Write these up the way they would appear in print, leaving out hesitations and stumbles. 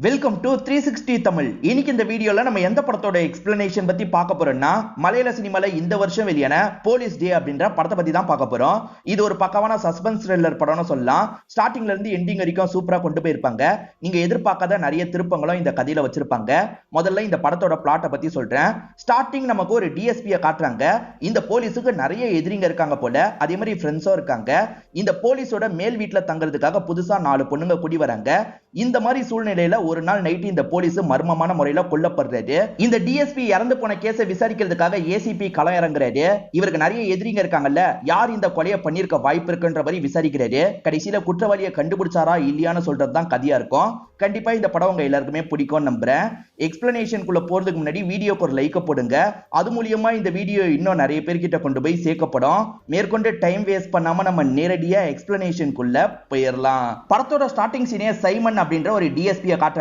Welcome to 360 Tamil. இன்னைக்கு இந்த வீடியோல நம்ம எந்த படத்தோட எக்ஸ்பிளனேஷன் பத்தி பார்க்க போறோம்னா, மலையாள சினிமால இந்த வருஷம் வெளியான போலீஸ் டே அப்படின்ற படத்தை பத்தி தான் பார்க்க போறோம். இது ஒரு பக்கவான சஸ்பென்ஸ் த்ரில்லர் படம்னு சொல்லலாம். ஸ்டார்டிங்ல இருந்து எண்டிங் வரைக்கும் சூப்பரா கொண்டு போயிருப்பாங்க. நீங்க எதிர்பார்க்காத நிறைய திருப்பங்களும் இந்த கதையில வச்சிருப்பாங்க. முதல்ல இந்த படத்தோட பிளாட்டை பத்தி சொல்றேன். ஸ்டார்டிங் நமக்கு ஒரு டிஎஸ்பியை காட்டுறாங்க. இந்த போலீஸுக்கு நிறைய எதிரிங்க இருக்காங்க போல, அதே மாதிரி ஃப்ரெண்ட்ஸும் இருக்காங்க. இந்த போலீஸோட மேல் வீட்டுல தங்குறதுக்காக புதுசா 4 பொண்ணுங்க குடி வராங்க. இந்த மாதிரி சூழ்நிலையில ஒரு நாள் நைட் இந்த போலீஸ் மர்மமான முறையில கொல்லப்படுறது. இந்த டிஎஸ்பி இறந்து போன கேஸை விசாரிக்கிறதுக்காக ஏசிபி களம் இறங்குறாரு. இவருக்கு நிறைய எதிரிங்க இருக்காங்கல்ல, யார் இந்த கொலையை பண்ணிருக்க வாய்ப்பு இருக்குன்ற மாதிரி விசாரிக்கிறாரு. கடைசியில குற்றவாளியை கண்டுபிடிச்சாரா இல்லையான்னு சொல்றதுதான் கதையா இருக்கும். கண்டிப்பா இந்த படம் உங்க எல்லாருக்குமே பிடிக்கும் நம்புறேன். எக்ஸ்பிளனேஷனுக்குள்ள போறதுக்கு முன்னாடி வீடியோக்கு ஒரு லைக் போடுங்க. அது மூலியமா இந்த வீடியோ இன்னும் நிறைய பேர்கிட்ட கொண்டு போய் சேர்க்கப்படும். மேற்கொண்டு டைம் வேஸ்ட் பண்ணாம நம்ம நேரடியா எக்ஸ்பிளனேஷனுக்குள்ள போயிடலாம். படத்தோட ஸ்டார்டிங் சீனே சைமன் அப்படின்ற ஒரு டிஎஸ்பியை காட்டுறாங்க.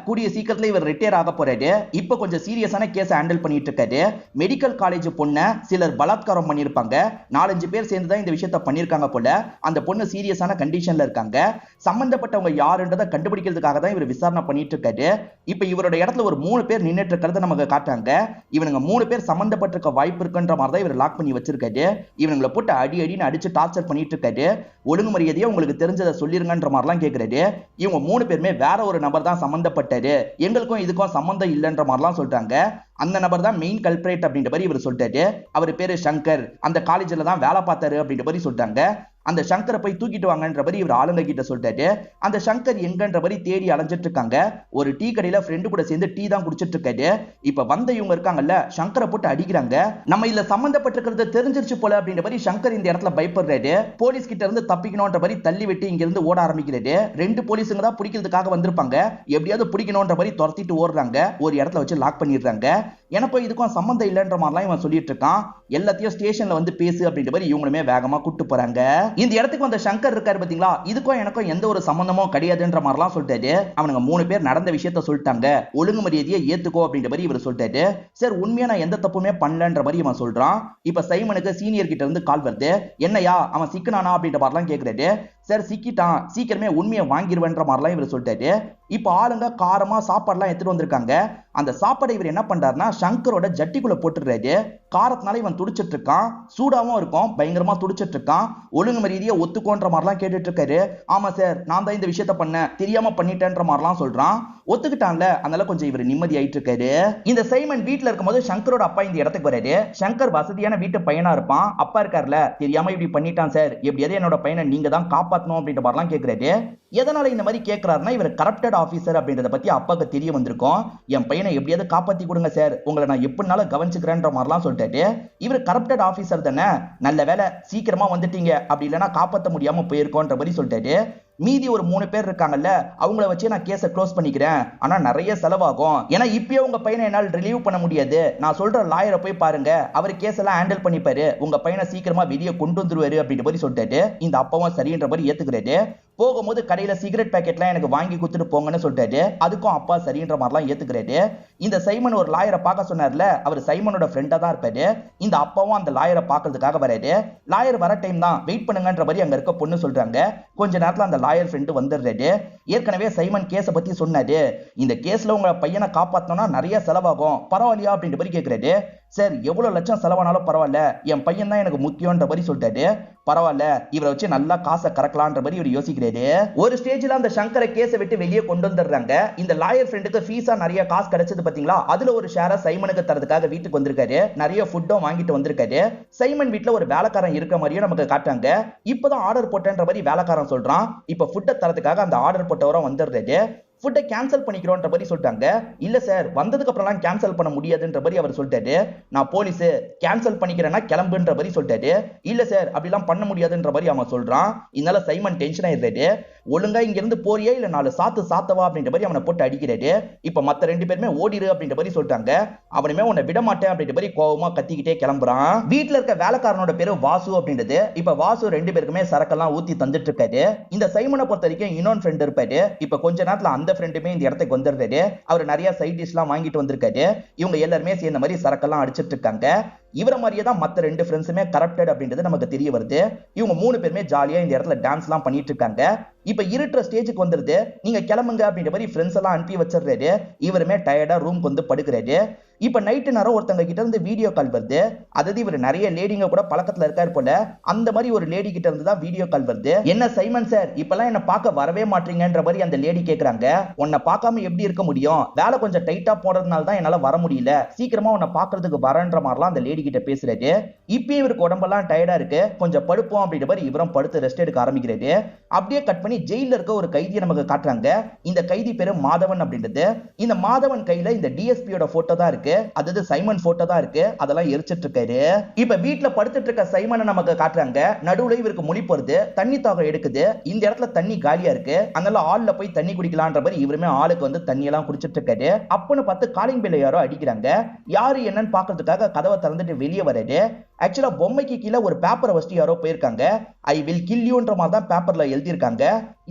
கூடிய சீக்கிரத்துல இவர் ரிட்டையர் ஆக போறாரு. இப்ப கொஞ்சம் சீரியஸான கேஸ் ஹேண்டில் பண்ணிட்டு இருக்காரு. மெடிக்கல் காலேஜ் பொண்ணை சிலர் பலாத்காரம் பண்ணிருப்பாங்க. 4-5 பேர் சேர்ந்து தான் இந்த விஷயத்தை பண்ணிருக்காங்க போல. அந்த பொண்ணு சீரியஸான கண்டிஷன்ல இருக்காங்க. சம்பந்தப்பட்டவங்க யாருன்றதை கண்டுபிடிக்கிறதுக்காக தான் இவர் விசாரணை பண்ணிட்டு இருக்காரு. இப்ப இவரோட இடத்துல ஒரு 3 பேர் நின்னுட்டு இருக்கிறத நமக்கு காட்டுறாங்க. இவனுங்க 3 பேர் சம்பந்தப்பட்டிருக்க வாய்ப்பு இருக்குன்ற மாதிரி தான் இவர் லாக் பண்ணி வச்சிருக்காரு. இவங்களை போட்டு அடின்னு அடிச்சு டார்ச்சர் பண்ணிட்டு இருக்காரு. ஒழுங்கு மரியாதையா உங்களுக்கு தெரிஞ்சதை சொல்லிருங்கன்ற மாதிரிலாம் கேட்கிறாரு. இவங்க 3 பேருமே வேற ஒரு நபர் தான் சம்பந்தப்பட்டாரு, எங்களுக்கும் இதுக்கும் சம்பந்தம் இல்லைன்ற மாதிரிலாம் சொல்றாங்க. அந்த நபர் தான் மெயின் கல்பிரேட் அப்படின்ற மாதிரி இவர் சொல்றாரு. அவர் பேரு சங்கர், அந்த காலேஜ்ல தான் வேலை பார்த்தாரு அப்படின்ற மாதிரி சொல்றாங்க. அந்த சங்கரை போய் தூக்கிட்டு வாங்கன்ற மாதிரி இவர் ஆளுங்க கிட்ட சொல்றாரு. அந்த சங்கர் எங்கன்ற மாதிரி தேடி அலைஞ்சிட்டு இருக்காங்க. ஒரு டீ கடையில ஃப்ரெண்டு கூட சேர்ந்து டீ தான் குடிச்சிட்டு இருக்காரு. இப்ப வந்த இவங்க இருக்காங்கல்ல, சங்கரை போட்டு அடிக்கிறாங்க. நம்ம இதுல சம்பந்தப்பட்டிருக்கிறது தெரிஞ்சிருச்சு போல அப்படின்ற மாதிரி சங்கர் இந்த இடத்துல பயப்படுறாரு. போலீஸ் கிட்ட இருந்து தப்பிக்கணும்ன்ற மாதிரி தள்ளி விட்டு இங்க இருந்து ஓட ஆரம்பிக்கிறாரு. 2 போலீஸுங்க தான் பிடிக்கிறதுக்காக வந்திருப்பாங்க. எப்படியாவது பிடிக்கணும்ன்ற மாதிரி துரத்திட்டு ஓடுறாங்க. ஒரு இடத்துல வச்சு லாக் பண்ணிடுறாங்க. எனக்கும் இதுக்கும் சம்பந்தம் இல்லைன்ற மாதிரிலாம் இவன் சொல்லிட்டு இருக்கான். எல்லாத்தையும் ஸ்டேஷன்ல வந்து பேசு அப்படின்ற மாதிரி இவங்களுமே வேகமா கூட்டு போறாங்க. இந்த இடத்துக்கு வந்த சங்கர் இருக்காரு பாத்தீங்களா, இதுக்கும் எனக்கும் எந்த ஒரு சம்பந்தமும் கிடையாதுன்ற மாதிரிலாம் சொல்லிட்டாரு. அவனுங்க 3 பேர் நடந்த விஷயத்த சொல்லிட்டாங்க, ஒழுங்கு மரியாதையை ஏத்துக்கோ அப்படின்ற மாதிரி இவர் சொல்லிட்டாரு. சார் உண்மையா நான் எந்த தப்புமே பண்ணலன்ற மாதிரி இவன் சொல்றான். இப்ப சைமனுக்கு சீனியர் கிட்ட இருந்து கால் வருது. என்னையா அவன் சிக்கனானா அப்படின்ற மாதிரிலாம் கேட்கிறாரு. சார் சிக்கிட்டான், சீக்கிரமே உண்மையை வாங்கிடுவேன்ற மாதிரிலாம் இவர் சொல்லிட்டாரு. இப்ப ஆளுங்க காரமா சாப்பாடுலாம் எடுத்துட்டு வந்திருக்காங்க. அந்த சாப்பாடை இவர் என்ன பண்றாருன்னா சங்கரோட ஜட்டிக்குள்ள போட்டுறாரு. காரத்தினால இவன் துடிச்சிட்டு இருக்கான். சூடாவும் இருக்கும், பயங்கரமா துடிச்சிட்டு இருக்கான். ஒழுங்கு மரியாதையை ஒத்துக்கோன்ற மாதிரிலாம் கேட்டுட்டு இருக்காரு. ஆமா சார், நான் தான் இந்த விஷயத்த பண்ணேன், தெரியாம பண்ணிட்டேன்ற மாதிரிலாம் சொல்றான். ஒத்துக்கிட்டான்ல, அதனால கொஞ்சம் இவர் நிம்மதி ஆயிட்டு இருக்காரு. இந்த சைமன் வீட்டுல இருக்கும்போது சங்கரோட அப்பா இந்த இடத்துக்கு வராரு. சங்கர் வசதியான வீட்டு பையனா இருப்பான். அப்பா இருக்காருல, தெரியாம இப்படி பண்ணிட்டான் சார், எப்படியாவது என்னோட பையனை நீங்க தான் காப்பாத்தணும் அப்படின்ற மாதிரிலாம் கேட்கிறாரு. எதனால இந்த மாதிரி கேட்கிறாருன்னா, இவர் கரப்டட் ஆபீசர் அப்படின்றத பத்தி அப்பாவுக்கு தெரிய வந்திருக்கும். என் பையனை எப்படியாவது காப்பாத்தி கொடுங்க சார், உங்களை நான் எப்படினாலும் கவனிச்சுக்கிறேன்ற மாதிரிலாம் சொல்லிட்டாரு. இவர் கரப்டட் ஆபீசர் தானே, நல்ல வேலை சீக்கிரமா வந்துட்டீங்க, அப்படி இல்லைன்னா காப்பாற்ற முடியாம போயிருக்கோன்ற மாதிரி சொல்லிட்டாரு. மீதி ஒரு 3 பேர் இருக்காங்கல்ல, அவங்கள வச்சு நான் கேஸை க்ளோஸ் பண்ணிக்கிறேன், ஆனா நிறைய செலவாகும், ஏன்னா இப்பயே உங்க பையனை என்னால் ரிலீவ் பண்ண முடியாது. நான் சொல்ற லாயரை போய் பாருங்க, அவர் கேஸ் எல்லாம் ஹேண்டில் பண்ணிப்பாரு, உங்க பையனை சீக்கிரமா வெளியே கொண்டு வந்துருவாரு அப்படின்ற மாதிரி சொல்லிட்டாரு. இந்த அப்பாவும் சரின்ற மாதிரி ஏத்துக்கிறாரு. போகும்போது கடையில சிகரெட் பேக்கெட்லாம் எனக்கு வாங்கி கொடுத்துட்டு போங்கன்னு சொல்லிட்டாரு. அதுக்கும் அப்பா சரின்ற மாதிரிலாம் ஏத்துக்கிறாரு. இந்த சைமன் ஒரு லாயரை பார்க்க சொன்னார்ல, அவர் சைமனோட ஃப்ரெண்டா தான் இருப்பாரு. இந்த அப்பாவும் அந்த லாயரை பார்க்கறதுக்காக வராரு. லாயர் வர டைம் தான், வெயிட் பண்ணுங்கன்ற மாதிரி அங்க இருக்க பொண்ணு சொல்றாங்க. கொஞ்ச நேரத்துல அந்த லாயர் ஃப்ரெண்டு வந்துடுறாரு. ஏற்கனவே சைமன் கேஸை பத்தி சொன்னாரு. இந்த கேஸ்ல உங்க பையனை காப்பாத்தணும்னா நிறைய செலவாகும், பரவாயில்லையா அப்படின்ற மாதிரி கேட்கிறாரு. சார் எவ்வளவு லட்சம் செலவானாலும் பரவாயில்ல, என் பையன் தான் எனக்கு முக்கியம்ன்ற மாதிரி சொல்லிட்டாரு. பரவாயில்ல, இவரை வச்சு நல்லா காசை கறக்கலான்ற மாதிரி இவர் யோசிக்கிறாரு. ஒரு ஸ்டேஜ்ல அந்த சங்கரை கேஸை விட்டு வெளியே கொண்டு வந்துடுறாங்க. இந்த லாயர் ஃப்ரெண்டுக்கு ஃபீஸா நிறைய காசு கிடைச்சது பாத்தீங்களா, அதுல ஒரு ஷேரை சைமனுக்கு தரதுக்காக வீட்டுக்கு வந்திருக்காரு. நிறைய ஃபுட்டும் வாங்கிட்டு வந்திருக்காரு. சைமன் வீட்டுல ஒரு வேலைக்காரன் இருக்க மாதிரியும் நமக்கு காட்டாங்க. இப்பதான் ஆர்டர் போட்டேன்ற மாதிரி வேலைக்காரன் சொல்றான். இப்ப ஃபுட்டை தரதுக்காக அந்த ஆர்டர் போட்டவரும் வந்துடுறாரு. ஃபுட்டை கேன்சல் பண்ணிக்கிறோன்ற மாதிரி சொல்லிட்டாங்க. இல்ல சார், வந்ததுக்கு அப்புறம்லாம் கேன்சல் பண்ண முடியாதுன்ற மாதிரி அவர் சொல்லிட்டாரு. நான் போலீஸ், கேன்சல் பண்ணிக்கிறேன்னா கிளம்புன்ற மாதிரி சொல்லிட்டாரு. இல்ல சார், அப்படிலாம் பண்ண முடியாதுன்ற மாதிரி அவன் சொல்றான். இதனால சைமன் டென்ஷன் ஆயிடுறாரு. ஒழுங்கா இங்க இருந்து போறியா இல்ல 4 சாத்து சாத்தவா அப்படின்ற மாதிரி அவனை போட்டு அடிக்கிறாரு. இப்ப மத்த 2 பேருமே ஓடிரு அப்படின்ற மாதிரி சொல்லிட்டாங்க. அவனுமே உன்னை விட மாட்டேன் அப்படின்ற மாதிரி கோவமா கத்திக்கிட்டே கிளம்புறான். வீட்டுல இருக்க வேலைக்காரனோட பேரு வாசு அப்படின்றது. இப்ப வாசு 2 பேருக்குமே சரக்கெல்லாம் ஊத்தி தந்துட்டு இருக்காரு. இந்த சைமனை பொறுத்த வரைக்கும் இன்னொரு ஃப்ரெண்ட் இருப்பாரு. இப்ப கொஞ்ச நேரத்துல அந்த ஃப்ரெண்டுமே இந்த இடத்துக்கு வந்துடுறாரு. அவர் நிறைய சைட் டிஷ்லாம் வாங்கிட்டு வந்திருக்காரு. இவங்க எல்லாருமே சேர்ந்த மாதிரி சரக்கெல்லாம் அடிச்சிட்டு இருக்காங்க. இவரை மாதிரியே தான் மத்த 2 ஃப்ரெண்ட்ஸுமே கரப்டட் அப்படின்றது நமக்கு தெரிய வருது. இவங்க 3 பேருமே ஜாலியா இந்த இடத்துல டான்ஸ்லாம் பண்ணிட்டு இருக்காங்க. இப்ப இருட்டுற ஸ்டேஜுக்கு வந்துருது. நீங்க கிளம்புங்க அப்படின்ற மாதிரி ஃப்ரெண்ட்ஸ் எல்லாம் அனுப்பி வச்சிடுறாரு. இவருமே டயர்டா ரூம்க்கு வந்து படுக்கிறாரு. இப்ப நைட்டு நேரம் ஒருத்தங்க கிட்ட இருந்து வீடியோ கால் வருது. அதாவது இவர் நிறைய லேடிங்க கூட பழக்கத்துல இருக்காரு போல. அந்த மாதிரி ஒரு லேடி கிட்ட இருந்து தான் வீடியோ கால் வருது. என்ன சைமன் சார், இப்பெல்லாம் என்ன பார்க்க வரவே மாட்டீங்கன்ற மாதிரி அந்த லேடி கேக்குறாங்க. உன்னை பார்க்காம எப்படி இருக்க முடியும்? வேலை கொஞ்சம் டைட்டா போடுறதுனால தான் என்னால வர முடியல. சீக்கிரமா உன்னை பார்க்கிறதுக்கு வரன்ற மாதிரிலாம் அந்த லேடி கிட்ட பேசுறாரு. இப்பயும் இவருக்கு உடம்பெல்லாம் டயர்டா இருக்கு. கொஞ்சம் படுப்போம் அப்படின்ற மாதிரி இவரும் படுத்து ரெஸ்ட் எடுக்க ஆரம்பிக்கிறாரு. அப்படியே கட் பண்ணி ஜெயில இருக்க ஒரு கைதியை நமக்கு காட்டுறாங்க. இந்த கைதி பேரு மாதவன் அப்படின்றது. இந்த மாதவன் கையில இந்த டிஎஸ்பியோட போட்டோ தான் இருக்கு. அதாவது சைமன் போட்டோ தான் இருக்கு. அதெல்லாம் எரிச்சிட்டு இருக்காரு. இப்ப வீட்டுல படுத்துட்டு இருக்க சைமனை நமக்கு காட்டுறாங்க. நடுவுல இவருக்கு முழி போறது. தண்ணி தாகம் எடுக்குது. இந்த இடத்துல தண்ணி காலியா இருக்கு. அதனால ஆள்ல போய் தண்ணி குடிக்கலான்ற மாதிரி இவருமே ஆளுக்கு வந்து தண்ணி எல்லாம் குடிச்சிட்டு இருக்காரு. அப்பன்னு பார்த்து காலிங் பெல்ல யாரோ அடிக்கிறாங்க. யாரு என்னன்னு பாக்குறதுக்காக கதவை திறந்துட்டு வெளியே வராரு. ஆக்சுவலா பொம்மைக்கு கீழே ஒரு பேப்பரை வச்சுட்டு யாரோ போயிருக்காங்க. ஐ வில் கில் யூன்ற மாதிரி தான் பேப்பர்ல எழுதியிருக்காங்க.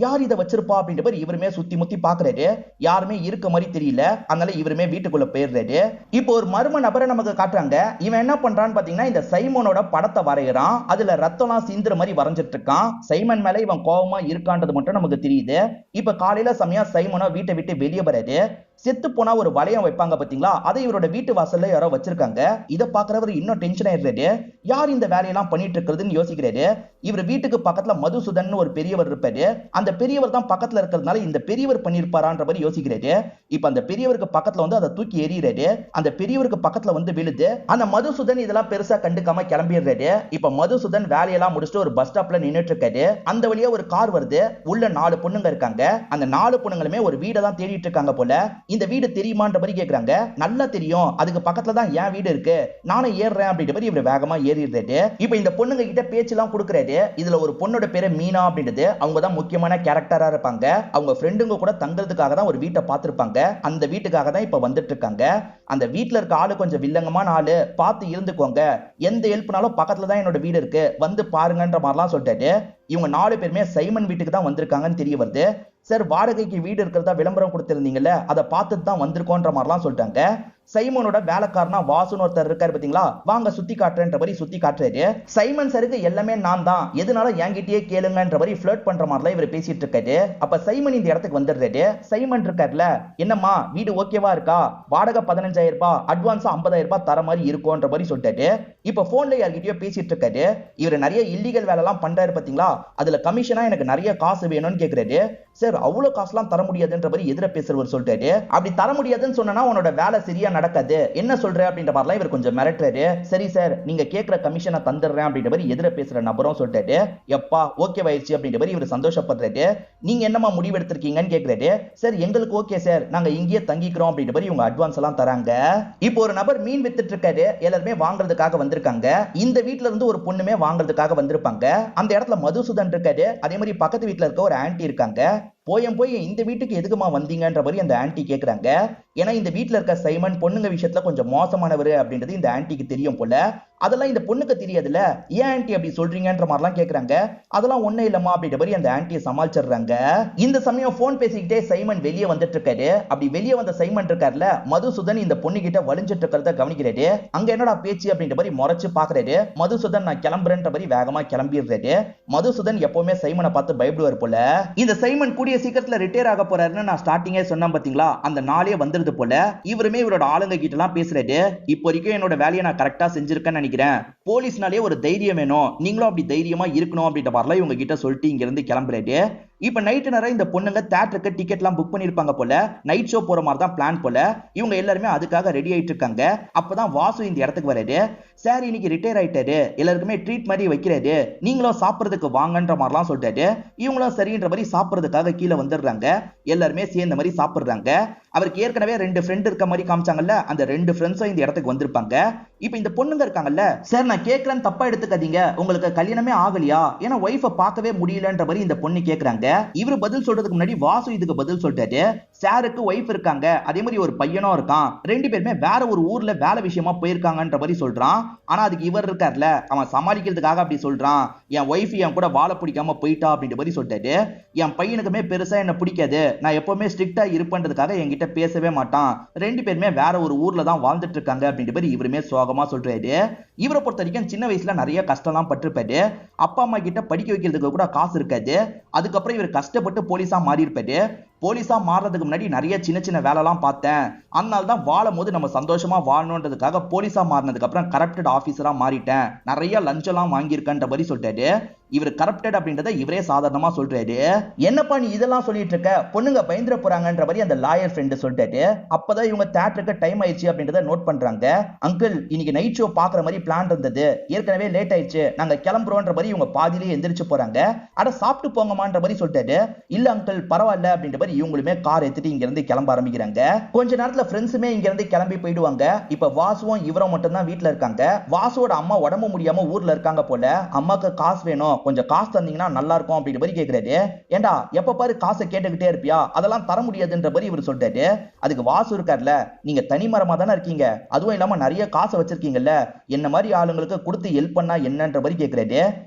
யார் இதை வச்சிருப்பா அப்படின்ற மாதிரி இவருமே சுத்தி முத்தி பாக்குறாரு. யாருமே இருக்க மாதிரி தெரியல. அதனால இவருமே வீட்டுக்குள்ள போயிடுறாரு. இப்போ ஒரு மர்ம நபரை நமக்கு காட்டுறாங்க. இவன் என்ன பண்றான்னு பாத்தீங்கன்னா இந்த சைமனோட படத்தை வரைகிறான். அதுல ரத்தம்லாம் சிந்துற மாதிரி வரைஞ்சிட்டு இருக்கான். சைமன் மேல இவன் கோபமா இருக்கான்றது மட்டும் நமக்கு தெரியுது. இப்ப காலையில சமயா சைமனோ வீட்டை விட்டு வெளியே வராது. செத்து போனா ஒரு வளையம் வைப்பாங்க பாத்தீங்களா, அதை இவரோட வீட்டு வாசல்ல யாரோ வச்சிருக்காங்க. இதை பாக்குறவர் இன்னும் டென்ஷன் ஆயிடுறாரு. யார் இந்த வேலையெல்லாம் பண்ணிட்டு இருக்கிறதுன்னு யோசிக்கிறாரு. இவர் வீட்டுக்கு பக்கத்துல மதுசூதன் ஒரு பெரியவர் இருப்பாரு. அந்த பெரியவர் தான் பக்கத்துல இருக்கிறதுனால இந்த பெரியவர் பண்ணிருப்பாரான்ற மாதிரி யோசிக்கிறாரு. இப்ப அந்த பெரியவருக்கு பக்கத்துல வந்து அதை தூக்கி எறிகிறாரு. அந்த பெரியவருக்கு பக்கத்துல வந்து விழுது. அந்த மதுசூதன் இதெல்லாம் பெருசா கண்டுக்காம கிளம்பிடுறாரு. இப்ப மதுசூதன் வேலையெல்லாம் முடிச்சுட்டு ஒரு பஸ் ஸ்டாப்ல நின்னுட்டு இருக்காரு. அந்த வழியா ஒரு கார் வருது. உள்ள 4 பொண்ணுங்க இருக்காங்க. அந்த 4 பொண்ணுங்களுமே ஒரு வீடை தான் தேடிட்டு இருக்காங்க போல. இந்த வீடு தெரியுமான்ற மாதிரி கேக்குறாங்க. நல்லா தெரியும், அதுக்கு பக்கத்துல தான் என் வீடு இருக்கு, நானும் ஏறுறேன் அப்படின்ற மாதிரி இவர் வேகமா ஏறிடுறாரு. இப்ப இந்த பொண்ணுங்க கிட்ட பேச்சு எல்லாம் கொடுக்கறாரு. இதுல ஒரு பொண்ணோட பேரு மீனா அப்படின்றது. அவங்க தான் முக்கியமான கேரக்டரா இருப்பாங்க. அவங்க ஃப்ரெண்டுங்க கூட தங்குறதுக்காக தான் ஒரு வீட்டை பார்த்திருப்பாங்க. அந்த வீட்டுக்காக தான் இப்ப வந்துட்டு இருக்காங்க. அந்த வீட்டுல இருக்க ஆளு கொஞ்சம் வில்லங்கமான ஆளு, பார்த்து இருந்துக்கோங்க, எந்த ஹெல்ப்னாலும் பக்கத்துல தான் என்னோட வீடு இருக்கு, வந்து பாருங்கன்ற மாதிரிலாம் சொல்லிட்டாரு. இவங்க 4 பேருமே சைமன் வீட்டுக்கு தான் வந்திருக்காங்கன்னு தெரிய வருது. சார், வாடகைக்கு வீடு இருக்கிறதா விளம்பரம் கொடுத்திருந்தீங்கல்ல, அதை பார்த்துட்டு தான் வந்திருக்கோன்ற மாதிரிலாம் சொல்லிட்டாங்க. சைமனோட வேலைக்காரனா வாசுன்னு ஒருத்தர் இருக்காரு பாத்தீங்களா, வாங்க சுத்தி காட்டுறேன்ற மாதிரி சுத்தி காட்டுறாரு. சைமன் சருக்கு எல்லாமே நான் தான், எதனால என்கிட்டயே கேளுங்கன்ற மாதிரி ஃபிளர்ட் பண்ற மாதிரிலாம் இவர் பேசிட்டு இருக்காரு. அப்ப சைமன் இந்த இடத்துக்கு வந்துடுறாரு. சைமன் இருக்காருல, என்னம்மா வீடு ஓகேவா இருக்கா, வாடகை 15,000 ரூபாய், அட்வான்ஸா 50,000 ரூபாய் தர மாதிரி இருக்கும்ன்ற மாதிரி சொல்லிட்டாரு. இப்ப போன்ல யார்கிட்டயோ பேசிட்டு இருக்காரு. இவர் நிறைய இல்லீகல் வேலை எல்லாம் பண்றாரு பாத்தீங்களா, அதுல கமிஷனா எனக்கு நிறைய காசு வேணும்னு கேக்குறாரு. சார், அவ்வளவு காசுலாம் தர முடியாதுன்ற மாதிரி எதிர பேசுறவர் சொல்லிட்டாரு. அப்படி தர முடியாதுன்னு சொன்னா உன்னோட வேலை சரியா நடக்காது, என்ன சொல்ற அப்படின்ற மாதிரிலாம் இவர் கொஞ்சம் மிரட்டுறாரு. சரி சார், நீங்க கேட்கிற கமிஷனை தந்துடுறேன் அப்படின்ற மாதிரி எதிர பேசுற நபரும் சொல்லிட்டாரு. எப்பா ஓகே ஆயிடுச்சு அப்படின்ற மாதிரி இவர் சந்தோஷப்படுறாரு. நீங்க என்னமா முடிவு எடுத்திருக்கீங்கன்னு கேக்குறாரு. சார், எங்களுக்கு ஓகே சார், நாங்க இங்கேயே தங்கிக்கிறோம் அப்படின்ற மாதிரி இவங்க அட்வான்ஸ் எல்லாம் தராங்க. இப்போ ஒரு நபர் மீன் வித்துட்டு இருக்காரு. எல்லாருமே வாங்குறதுக்காக வந்திருக்காங்க. இந்த வீட்டுல இருந்து ஒரு பொண்ணுமே வாங்குறதுக்காக வந்திருப்பாங்க. அந்த இடத்துல மதுசூதன் இருக்காரு. அதே மாதிரி பக்கத்து வீட்டுல இருக்க ஒரு ஆன்ட்டி இருக்காங்க. போய் இந்த வீட்டுக்கு எதுக்குமா வந்தீங்கன்ற மாதிரி அந்த ஆன்ட்டி கேக்குறாங்க. ஏன்னா இந்த வீட்டுல இருக்க சைமன் பொண்ணுங்க விஷயத்துல கொஞ்சம் மோசமானவர் அப்படின்றது இந்த ஆன்ட்டிக்கு தெரியும் போல. அதெல்லாம் இந்த பொண்ணுக்கு தெரியாதுல்ல, ஏன் ஆன்ட்டி அப்படி சொல்றீங்கன்ற மாதிரிலாம் கேக்குறாங்க. அதெல்லாம் ஒண்ணு இல்லம்மா அப்படின்ற மாதிரி அந்த ஆன்ட்டியை சமாளிச்சிடுறாங்க. இந்த சமயம் போன் பேசிக்கிட்டே சைமன் வெளியே வந்துட்டு இருக்காரு. அப்படி வெளியே வந்த சைமன் இருக்காருல, மதுசூதன் இந்த பொண்ணு கிட்ட வலிஞ்சிட்டு இருக்கிறத கவனிக்கிறாரு. அங்க என்னடா பேச்சு அப்படின்ற மாதிரி முறைச்சு பாக்குறாரு. மதுசூதன் நான் கிளம்புறேன்ற மாதிரி வேகமா கிளம்பிடுறாரு. மதுசூதன் எப்பவுமே சைமனை பார்த்து பயப்படுவார் போல. இந்த சைமன் கூடிய சீக்கிரத்துல ரிட்டையர் ஆக போறாருன்னு நான் ஸ்டார்டிங்கே சொன்னேன் பாத்தீங்களா, அந்த நாளே வந்துருது போல. இவருமே இவரோட ஆளுங்க கிட்ட எல்லாம் பேசுறாரு. இப்போ வரைக்கும் என்னோட வேலையை நான் கரெக்டா செஞ்சிருக்கேன்னு நினைக்கிறேன். போலீஸ்னாலே ஒரு தைரியம் வேணும், நீங்களும் அப்படி தைரியமா இருக்கணும் அப்படின்ற மாதிரிலாம் இவங்க கிட்ட சொல்லிட்டு இங்க இருந்து கிளம்புறாரு. இப்ப நைட்டு நேரம் இந்த பொண்ணுங்க தியேட்டருக்கு டிக்கெட் எல்லாம் புக் பண்ணிருப்பாங்க போல. நைட் ஷோ போற மாதிரி தான் பிளான் போல. இவங்க எல்லாருமே அதுக்காக ரெடி ஆயிட்டு இருக்காங்க. அப்பதான் வாசு இந்த இடத்துக்கு வராரு. சார், இன்னைக்கு ரிட்டையர் ஆயிட்டாரு, எல்லாருக்குமே ட்ரீட் மாதிரி வைக்கிறாரு, நீங்களும் சாப்பிடுறதுக்கு வாங்கன்ற மாதிரிலாம் சொல்லிட்டாரு. இவங்களும் சரின்ற மாதிரி சாப்பிடுறதுக்காக கீழே வந்துடுறாங்க. எல்லாருமே சேர்ந்த மாதிரி சாப்பிடுறாங்க. அவருக்கு ஏற்கனவே 2 ஃப்ரெண்ட் இருக்க மாதிரி காமிச்சாங்கல்ல, அந்த 2 ஃப்ரெண்ட்ஸும் இந்த இடத்துக்கு வந்திருப்பாங்க. இப்ப இந்த பொண்ணுங்க இருக்காங்கல்ல, சார் நான் கேட்கறேன்னு தப்பா எடுத்துக்காதீங்க, உங்களுக்கு கல்யாணமே ஆகலையா, ஏன்னா ஒய்ஃபை பார்க்கவே முடியலன்ற மாதிரி இந்த பொண்ணு கேட்கறாங்க. கேக்குறாங்க. இவரு பதில் சொல்றதுக்கு முன்னாடி வாசு இதுக்கு பதில் சொல்லிட்டாரு. சாருக்கு ஒய்ஃப் இருக்காங்க, அதே மாதிரி ஒரு பையனும் இருக்கான், ரெண்டு பேருமே வேற ஒரு ஊர்ல வேலை விஷயமா போயிருக்காங்கன்ற மாதிரி சொல்றான். ஆனா அதுக்கு இவர் இருக்கார்ல, அவன் சமாளிக்கிறதுக்காக அப்படி சொல்றான். என் ஒய்ஃப் என் கூட வாழ பிடிக்காம போயிட்டா அப்படின்ற மாதிரி சொல்லிட்டாரு. என் பையனுக்குமே பெருசா என்ன பிடிக்காது, நான் எப்பவுமே ஸ்ட்ரிக்டா இருப்பேன்றதுக்காக என்கிட்ட பேசவே மாட்டான், ரெண்டு பேருமே வேற ஒரு ஊர்ல தான் வாழ்ந்துட்டு இருக்காங்க அப்படின்ற மாதிரி இவருமே சோகமா சொல்றாரு. இவரை பொறுத்த வரைக்கும் சின்ன வயசுல நிறைய கஷ்டம்லாம் பட்டிருப்பாரு. அப்பா அம்மா கிட்ட படிக்க வைக்கிறதுக்கு கூட காசு இருக்காது. அதுக்கப்புறம் இவர் கஷ்டப்பட்டு போலீஸா மாறி இருப்பாரு. போலீஸா மாறதுக்கு முன்னாடி நிறைய சின்ன சின்ன வேலைலாம் பார்த்தேன், அதனால தான் வாழும் போது நம்ம சந்தோஷமா வாழணுன்றதுக்காக போலீஸா மாறினதுக்கு அப்புறம் கரப்டட் ஆபீசரா மாறிட்டேன், நிறைய லஞ்சம்லாம் வாங்கியிருக்கேன்ற மாதிரி சொல்லிட்டாரு. இவர் கரப்டட் அப்படின்றத இவரே சாதாரணமா சொல்றாரு. என்னப்பா நீ இதெல்லாம் சொல்லிட்டு இருக்க, பொண்ணுங்க பயந்துட போறாங்கன்ற மாதிரி அந்த லாயர் ஃப்ரெண்ட் சொல்லிட்டாரு. அப்பதான் இவங்க தியேட்டருக்கு டைம் ஆயிடுச்சு அப்படின்றத நோட் பண்றாங்க. அங்கிள் இன்னைக்கு நைட் ஷோ பாக்குற மாதிரி பிளான் இருந்தது, ஏற்கனவே லேட் ஆயிடுச்சு, நாங்க கிளம்புறோன்ற மாதிரி இவங்க பாதியிலே எந்திரிச்சு போறாங்க. அட சாப்பிட்டு போங்கமான்ற மாதிரி சொல்லிட்டாரு. இல்ல அங்கிள் பரவாயில்ல அப்படின்ற மாதிரி இவங்களுமே கார் எடுத்துட்டு இங்க இருந்து கிளம்ப ஆரம்பிக்கிறாங்க. கொஞ்ச நேரத்துல ஃப்ரெண்ட்ஸுமே இங்க இருந்து கிளம்பி போயிடுவாங்க. இப்ப வாசுவும் இவரும் மட்டும் தான் வீட்டுல இருக்காங்க. வாசுவோட அம்மா உடம்பு முடியாம ஊர்ல இருக்காங்க போல. அம்மாக்கு காசு வேணும், கொஞ்சம் காசு தந்தீங்கன்னா நல்லா இருக்கும் அப்படின்ற மாதிரி கேக்குறாரு. ஏண்டா எப்ப பாரு காசை கேட்டுக்கிட்டே இருப்பியா, அதெல்லாம் தர முடியாதுன்ற மாதிரி இவர் சொல்லிட்டாரு. அதுக்கு வாசு இருக்கார்ல, நீங்க தனி மரமா தானே இருக்கீங்க, அதுவும் இல்லாம நிறைய காசை வச்சிருக்கீங்கல்ல, என்ன மாதிரி ஆளுங்களுக்கு கொடுத்து ஹெல்ப் பண்ணா என்னன்ற மாதிரி கேக்குறாரு.